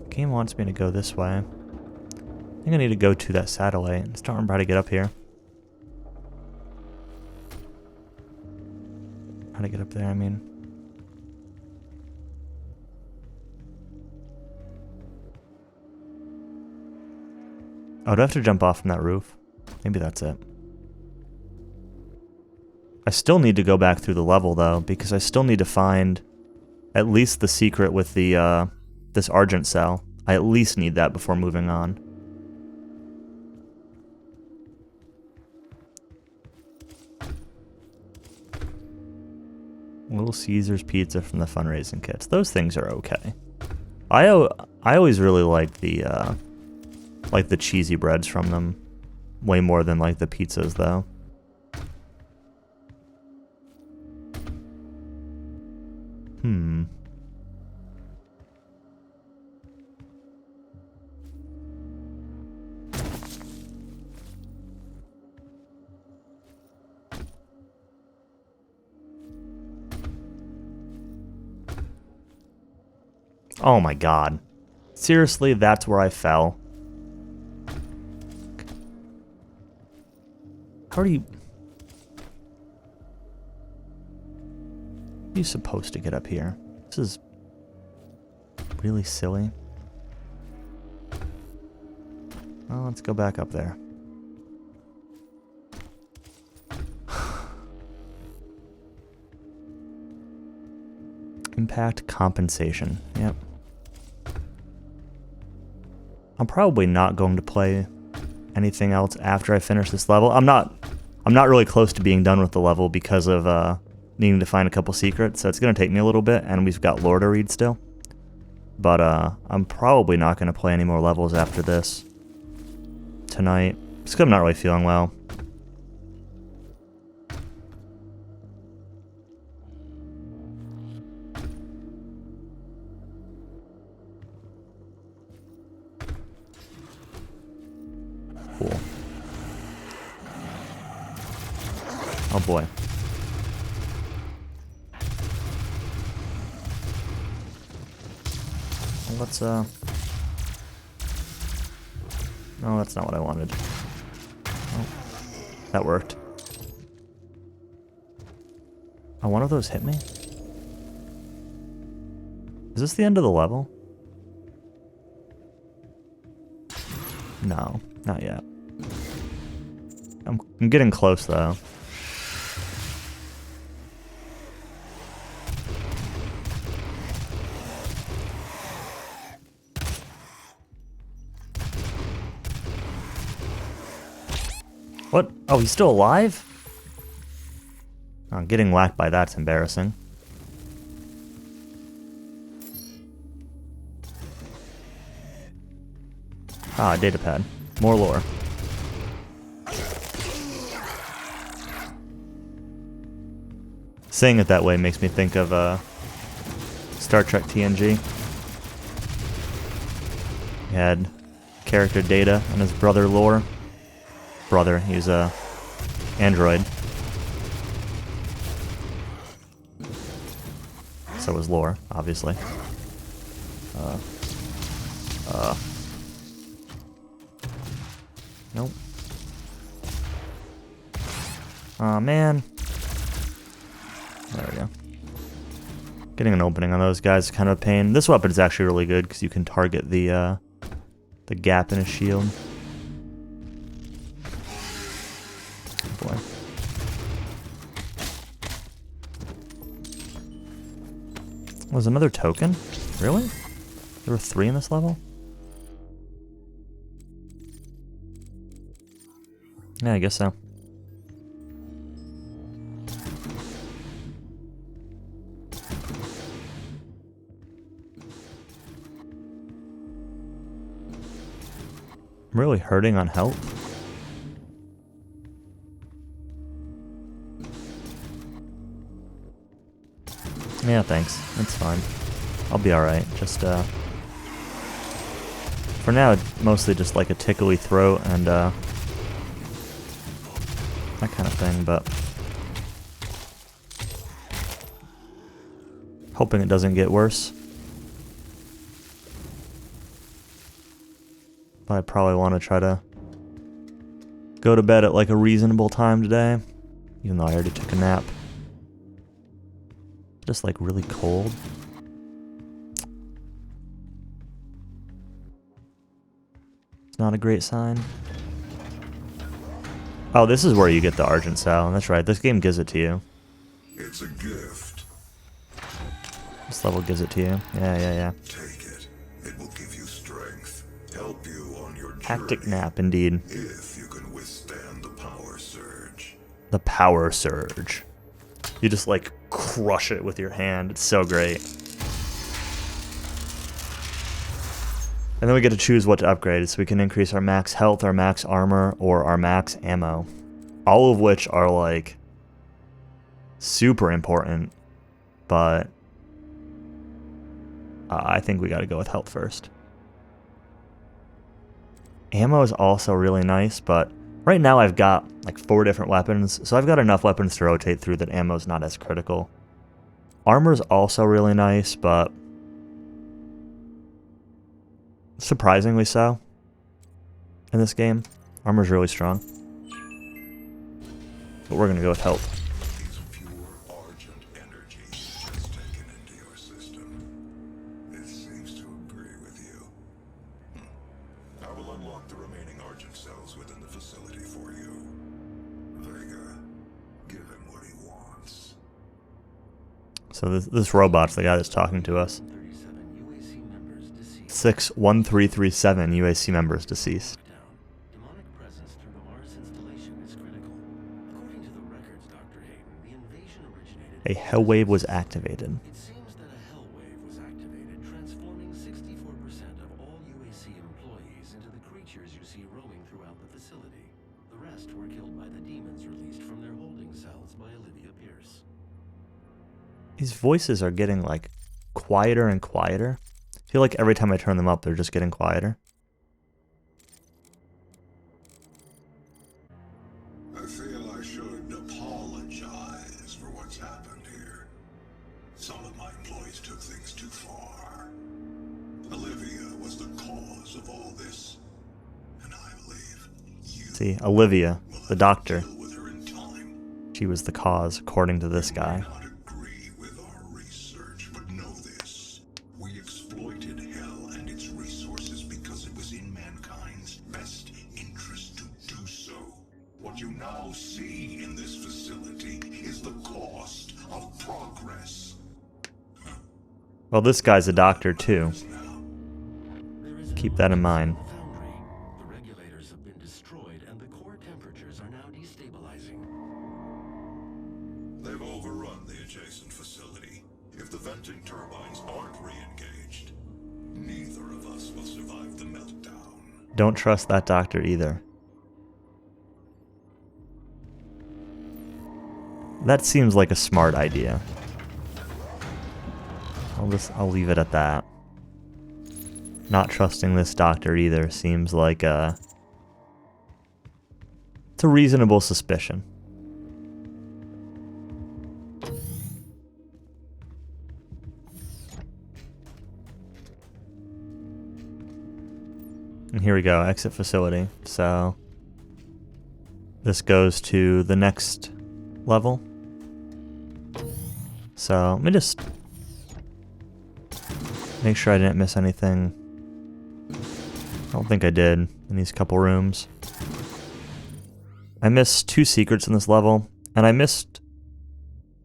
The game wants me to go this way. I think I need to go to that satellite. I just don't remember how to get up here. How to get up there, I mean. Oh, do I have to jump off from that roof? Maybe that's it. I still need to go back through the level, though, because I still need to find at least the secret with the, this Argent cell. I at least need that before moving on. Little Caesar's pizza from the fundraising kits. Those things are okay. I always really like the cheesy breads from them. Way more than like the pizzas, though. Oh my god. Seriously, that's where I fell. How are you supposed to get up here? This is really silly. Well, let's go back up there. Impact compensation. Yep. I'm probably not going to play anything else after I finish this level. I'm not really close to being done with the level because of needing to find a couple secrets, so it's going to take me a little bit, and we've got lore to read still. But I'm probably not going to play any more levels after this tonight, just because I'm not really feeling well. Cool. Oh boy. Well, let's no, that's not what I wanted. Oh, that worked. Oh, one of those hit me? Is this the end of the level? No, not yet. I'm getting close, though. What? Oh, he's still alive? Oh, getting whacked by that's embarrassing. Ah, datapad. More lore. Saying it that way makes me think of Star Trek TNG. He had character Data and his brother Lore. Brother, he's a android. So was Lore, obviously. Nope. Aw, man. There we go. Getting an opening on those guys is kind of a pain. This weapon is actually really good because you can target the The gap in his shield. Oh boy. Was another token? Really? There were 3 in this level? Yeah, I guess so. I'm really hurting on health. Yeah, thanks. That's fine. I'll be alright. Just, for now, mostly just like a tickly throat and, that kind of thing, but hoping it doesn't get worse. But I probably want to try to go to bed at like a reasonable time today, even though I already took a nap. Just like really cold. It's not a great sign. Oh, this is where you get the Argent Cell. That's right, this game gives it to you. It's a gift. This level gives it to you. Yeah. Take it. It will give you strength, help you on your journey. Hectic nap, indeed. If you can withstand the power surge. The power surge. You just like crush it with your hand. It's so great. And then we get to choose what to upgrade, so we can increase our max health, our max armor, or our max ammo. All of which are like super important, but I think we gotta go with health first. Ammo is also really nice, but right now I've got like 4 different weapons, so I've got enough weapons to rotate through that ammo's not as critical. Armor's also really nice, but surprisingly so in this game. Armor's really strong. But we're gonna go with health. These pure Argent energy just taken into your system. It seems to agree with you. I will unlock the remaining Argent cells within the facility for you. Vega, give him what he wants. So this robot's the guy that's talking to us. 61337 UAC members deceased. Demonic presence through the Mars installation is critical. According to the records, Dr. Hayden, the invasion originated. A hell wave was activated. It seems that a hell wave was activated, transforming 64% of all UAC employees into the creatures you see roaming throughout the facility. The rest were killed by the demons released from their holding cells by Olivia Pierce. These voices are getting like quieter and quieter. I feel like every time I turn them up, they're just getting quieter. I feel I should apologize for what's happened here. Some of my employees took things too far. Olivia was the cause of all this, and I believe you See, Olivia, will the have doctor, to deal with her in time. she was the cause, according to this guy. I may not agree with our research, but know this. We exploited hell and its resources because it was in mankind's best interest to do so. What you now see in this facility is the cost of progress. Well, this guy's a doctor too. Now, There is Keep that in mind. foundry. The regulators have been destroyed, and the core temperatures are now destabilizing. they've overrun the adjacent facility. If the venting turbines aren't re-engaged, neither of us will survive the meltdown. Don't trust that doctor either. That seems like a smart idea. I'll leave it at that. Not trusting this doctor either seems like it's a reasonable suspicion. And here we go, exit facility. So this goes to the next level. So let me just make sure I didn't miss anything I don't think I did in these couple rooms. I missed 2 secrets in this level, and I missed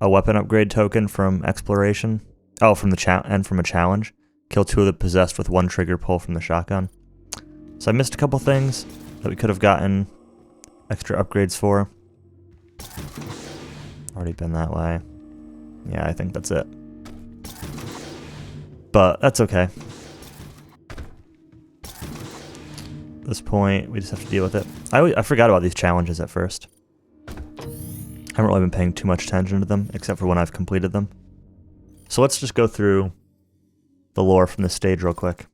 a weapon upgrade token from exploration. Oh, from a challenge. Kill 2 of the possessed with 1 trigger pull from the shotgun. So I missed a couple things that we could have gotten extra upgrades for. Already been that way. Yeah, I think that's it. But that's okay. At this point, we just have to deal with it. I forgot about these challenges at first. I haven't really been paying too much attention to them, except for when I've completed them. So let's just go through the lore from this stage real quick.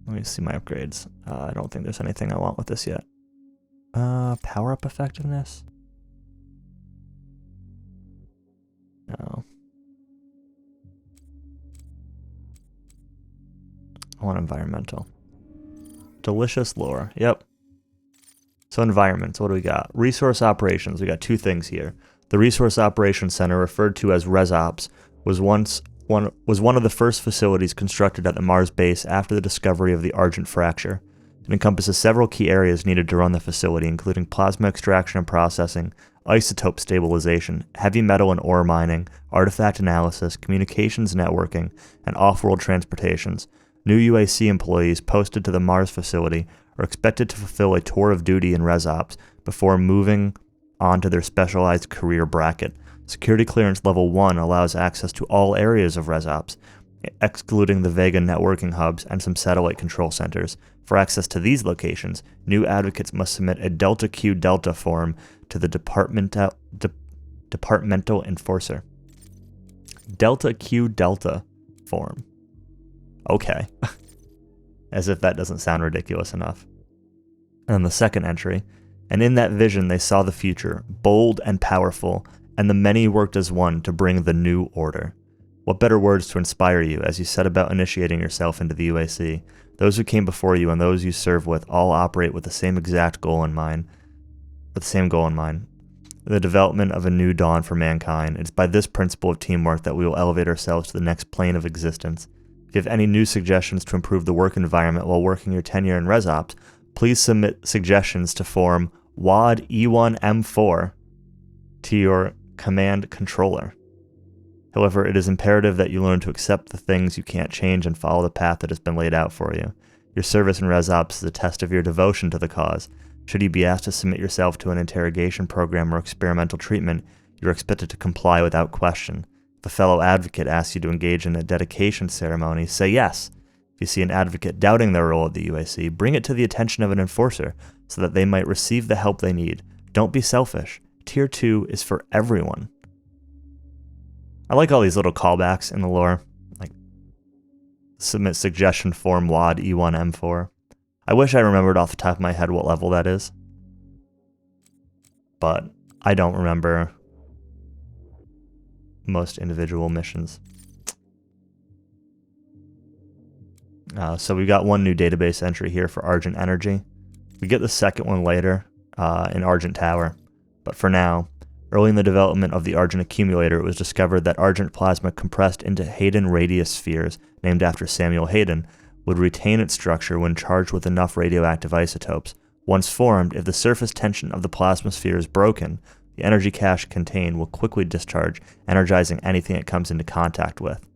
Let me see my upgrades. I don't think there's anything I want with this yet. Power-up effectiveness? No. I want environmental. Delicious lore. Yep. So environments, what do we got? Resource operations. We got 2 things here. The Resource Operations Center, referred to as ResOps, was one of the first facilities constructed at the Mars base after the discovery of the Argent Fracture. It encompasses several key areas needed to run the facility, including plasma extraction and processing, isotope stabilization, heavy metal and ore mining, artifact analysis, communications networking, and off-world transportations. New UAC employees posted to the Mars facility are expected to fulfill a tour of duty in ResOps before moving on to their specialized career bracket. Security clearance level 1 allows access to all areas of ResOps, excluding the Vega networking hubs and some satellite control centers. For access to these locations, new advocates must submit a Delta Q Delta form to the departmental enforcer. Delta Q Delta form. Okay. As if that doesn't sound ridiculous enough. And the second entry, and in that vision they saw the future, bold and powerful, and the many worked as one to bring the new order. What better words to inspire you as you set about initiating yourself into the UAC? Those who came before you and those you serve with all operate with the same goal in mind. The development of a new dawn for mankind. It's by this principle of teamwork that we will elevate ourselves to the next plane of existence. If you have any new suggestions to improve the work environment while working your tenure in ResOps, please submit suggestions to form WAD E1M4 to your command controller. However, it is imperative that you learn to accept the things you can't change and follow the path that has been laid out for you. Your service in ResOps is a test of your devotion to the cause. Should you be asked to submit yourself to an interrogation program or experimental treatment, you are expected to comply without question. If a fellow advocate asks you to engage in a dedication ceremony, say yes. If you see an advocate doubting their role at the UAC, bring it to the attention of an enforcer so that they might receive the help they need. Don't be selfish. Tier 2 is for everyone. I like all these little callbacks in the lore, like submit suggestion form WAD E1M4. I wish I remembered off the top of my head what level that is, but I don't remember most individual missions. So we got one new database entry here for Argent Energy. We get the second one later in Argent Tower, but for now, early in the development of the Argent Accumulator, it was discovered that Argent plasma compressed into Hayden radius spheres, named after Samuel Hayden, would retain its structure when charged with enough radioactive isotopes. Once formed, if the surface tension of the plasma sphere is broken, the energy cache contained will quickly discharge, energizing anything it comes into contact with.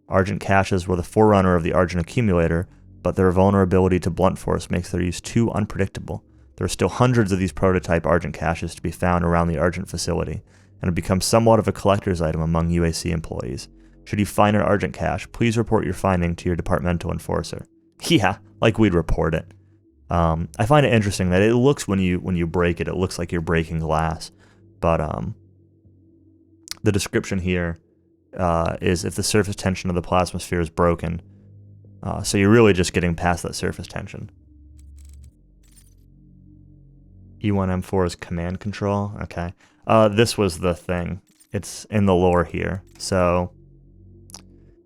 Argent caches were the forerunner of the Argent Accumulator, but their vulnerability to blunt force makes their use too unpredictable. There are still hundreds of these prototype Argent caches to be found around the Argent facility, and have become somewhat of a collector's item among UAC employees. Should you find an Argent cache, please report your finding to your departmental enforcer. Yeah, like we'd report it. I find it interesting that it looks when you break it, it looks like you're breaking glass, but the description here is if the surface tension of the plasma sphere is broken, so you're really just getting past that surface tension. E1M4 is command control. Okay. This was the thing. It's in the lore here. So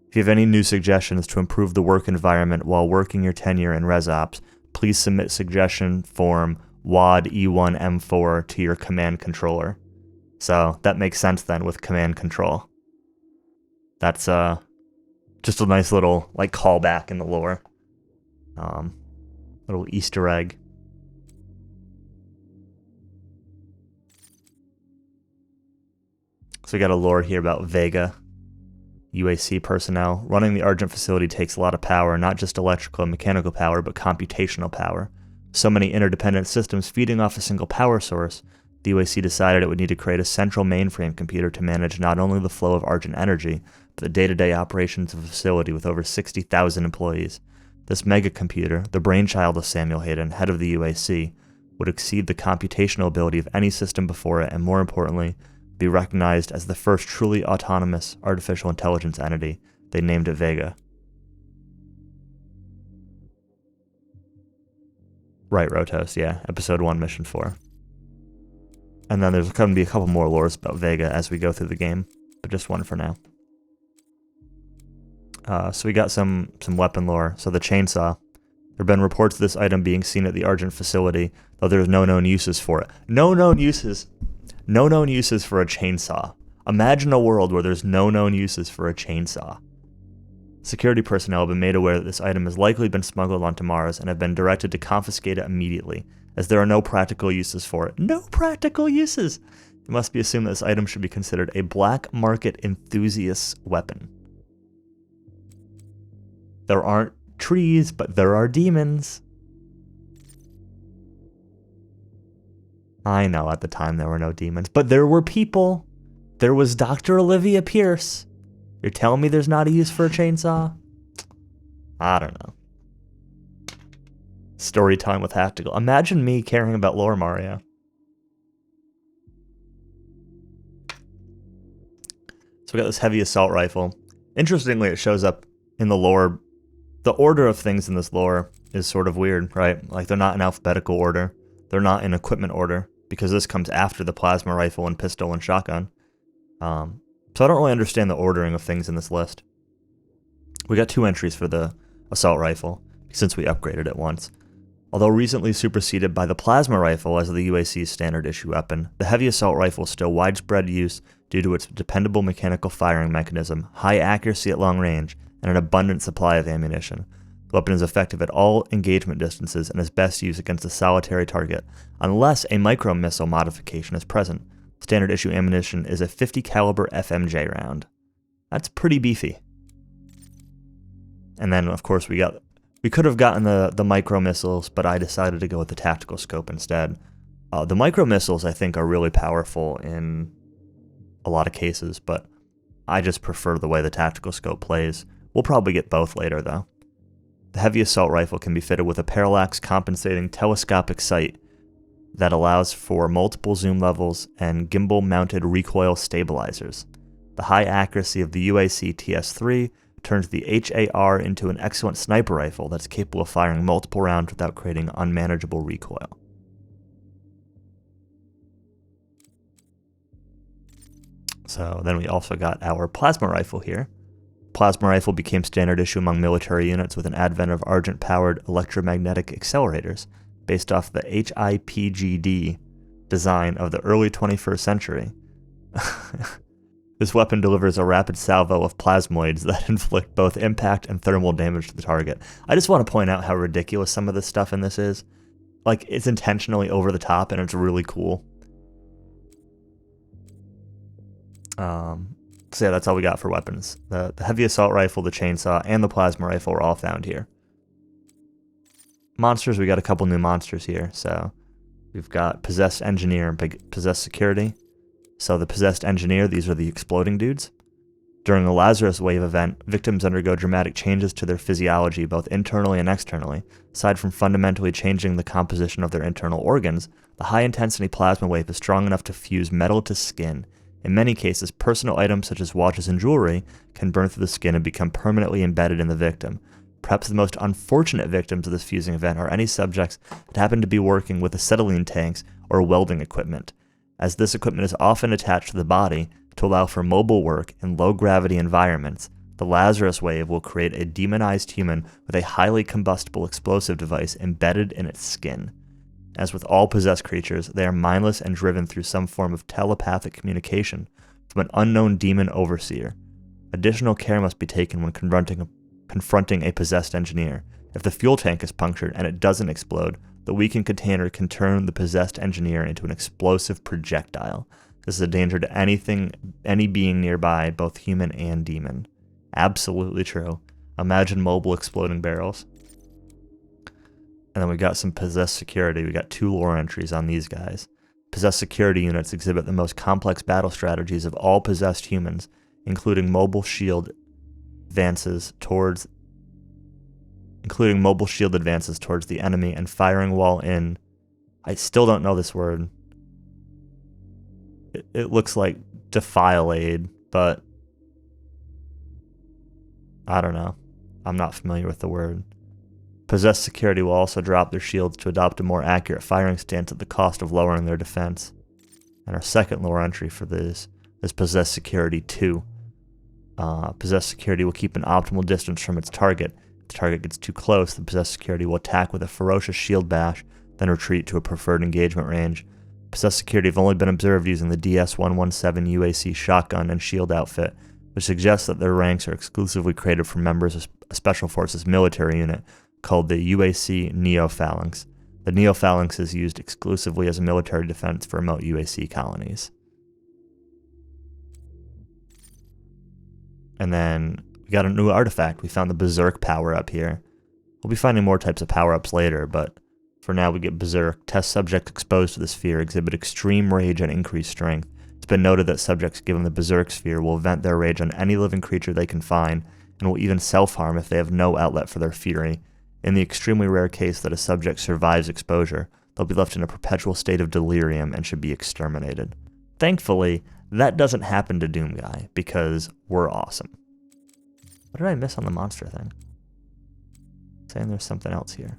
if you have any new suggestions to improve the work environment while working your tenure in ResOps, please submit suggestion form WAD E1M4 to your command controller. So that makes sense then with command control. That's just a nice little like callback in the lore. Little Easter egg. So we got a lore here about Vega. UAC personnel. Running the Argent facility takes a lot of power, not just electrical and mechanical power, but computational power. So many interdependent systems feeding off a single power source, the UAC decided it would need to create a central mainframe computer to manage not only the flow of Argent energy, but the day-to-day operations of a facility with over 60,000 employees. This mega-computer, the brainchild of Samuel Hayden, head of the UAC, would exceed the computational ability of any system before it, and more importantly, be recognized as the first truly autonomous artificial intelligence entity. They named it Vega. Right, Rotos, yeah. Episode 1, Mission 4. And then there's going to be a couple more lores about Vega as we go through the game, but just one for now. So we got some weapon lore. So the chainsaw. There have been reports of this item being seen at the Argent facility, though there's no known uses for it. No known uses for a chainsaw. Imagine a world where there's no known uses for a chainsaw. Security personnel have been made aware that this item has likely been smuggled onto Mars and have been directed to confiscate it immediately, as there are no practical uses for it. No practical uses! It must be assumed that this item should be considered a black market enthusiast's weapon. There aren't trees, but there are demons. I know at the time there were no demons, but there were people. There was Dr. Olivia Pierce. You're telling me there's not a use for a chainsaw? I don't know. Story time with Tactical. Imagine me caring about lore, Mario. So we got this heavy assault rifle. Interestingly, it shows up in the lore. The order of things in this lore is sort of weird, right? Like, they're not in alphabetical order. They're not in equipment order, because this comes after the plasma rifle and pistol and shotgun. So I don't really understand the ordering of things in this list. We got 2 entries for the assault rifle, since we upgraded it once. Although recently superseded by the plasma rifle as the UAC's standard issue weapon, the heavy assault rifle is still widespread use due to its dependable mechanical firing mechanism, high accuracy at long range, and an abundant supply of ammunition. The weapon is effective at all engagement distances and is best used against a solitary target, unless a micro-missile modification is present. Standard issue ammunition is a 50 caliber FMJ round. That's pretty beefy. And then, of course, we could have gotten the micro-missiles, but I decided to go with the tactical scope instead. The micro-missiles, I think, are really powerful in a lot of cases, but I just prefer the way the tactical scope plays. We'll probably get both later, though. The heavy assault rifle can be fitted with a parallax compensating telescopic sight that allows for multiple zoom levels and gimbal-mounted recoil stabilizers. The high accuracy of the UAC TS-3 turns the HAR into an excellent sniper rifle that's capable of firing multiple rounds without creating unmanageable recoil. So then we also got our plasma rifle here. Plasma rifle became standard issue among military units with an advent of Argent-powered electromagnetic accelerators based off the HIPGD design of the early 21st century. This weapon delivers a rapid salvo of plasmoids that inflict both impact and thermal damage to the target. I just want to point out how ridiculous some of the stuff in this is. Like, it's intentionally over the top and it's really cool. So yeah, that's all we got for weapons. The heavy assault rifle, the chainsaw, and the plasma rifle are all found here. Monsters, we got a couple new monsters here. So we've got Possessed Engineer and Possessed Security. So the Possessed Engineer, these are the exploding dudes. During a Lazarus Wave event, victims undergo dramatic changes to their physiology, both internally and externally. Aside from fundamentally changing the composition of their internal organs, the high-intensity plasma wave is strong enough to fuse metal to skin. In many cases, personal items such as watches and jewelry can burn through the skin and become permanently embedded in the victim. Perhaps the most unfortunate victims of this fusing event are any subjects that happen to be working with acetylene tanks or welding equipment, as this equipment is often attached to the body to allow for mobile work in low-gravity environments. The Lazarus Wave will create a demonized human with a highly combustible explosive device embedded in its skin. As with all possessed creatures, they are mindless and driven through some form of telepathic communication from an unknown demon overseer. Additional care must be taken when confronting a possessed engineer. If the fuel tank is punctured and it doesn't explode, the weakened container can turn the possessed engineer into an explosive projectile. This is a danger to any being nearby, both human and demon. Absolutely true. Imagine mobile exploding barrels. And then we got some possessed security. We got 2 lore entries on these guys. Possessed security units exhibit the most complex battle strategies of all possessed humans, including mobile shield advances towards the enemy and firing while in. I still don't know this word. It looks like defilade, but I don't know. I'm not familiar with the word. Possessed security will also drop their shields to adopt a more accurate firing stance at the cost of lowering their defense. And our second lore entry for this is Possessed Security 2. Possessed Security will keep an optimal distance from its target. If the target gets too close, the Possessed Security will attack with a ferocious shield bash, then retreat to a preferred engagement range. Possessed Security have only been observed using the DS-117 UAC shotgun and shield outfit, which suggests that their ranks are exclusively created from members of a Special Forces military unit called the UAC Neo-Phalanx. The Neo-Phalanx is used exclusively as a military defense for remote UAC colonies. And then we got a new artifact. We found the Berserk power-up here. We'll be finding more types of power-ups later, but for now we get Berserk. Test subjects exposed to the sphere exhibit extreme rage and increased strength. It's been noted that subjects given the Berserk sphere will vent their rage on any living creature they can find, and will even self-harm if they have no outlet for their fury. In the extremely rare case that a subject survives exposure, they'll be left in a perpetual state of delirium and should be exterminated. Thankfully, that doesn't happen to Doomguy, because we're awesome. What did I miss on the monster thing? Saying there's something else here.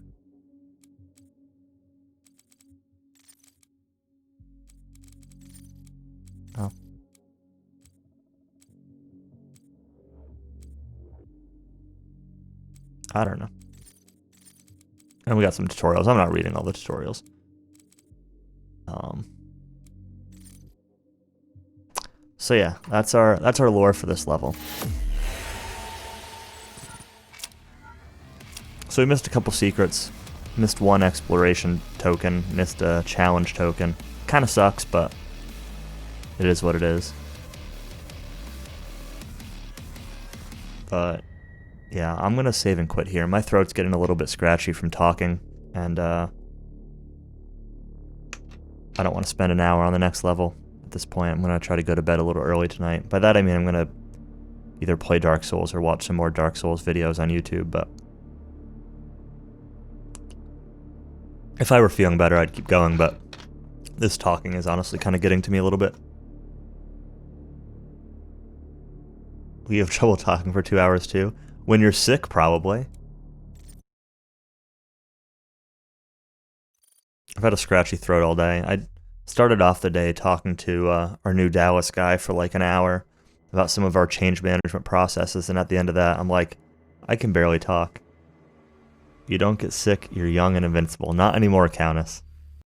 Oh. I don't know. And we got some tutorials. I'm not reading all the tutorials. So yeah, that's our lore for this level. So we missed a couple secrets. Missed 1 exploration token. Missed a challenge token. Kind of sucks, but it is what it is. But yeah, I'm going to save and quit here. My throat's getting a little bit scratchy from talking, and I don't want to spend an hour on the next level. At this point, I'm going to try to go to bed a little early tonight. By that I mean I'm going to either play Dark Souls or watch some more Dark Souls videos on YouTube, but if I were feeling better, I'd keep going, but this talking is honestly kind of getting to me a little bit. We have trouble talking for 2 hours too. When you're sick, probably. I've had a scratchy throat all day. I started off the day talking to our new Dallas guy for like an hour about some of our change management processes, and at the end of that, I'm like, I can barely talk. You don't get sick, you're young and invincible. Not anymore, Countess.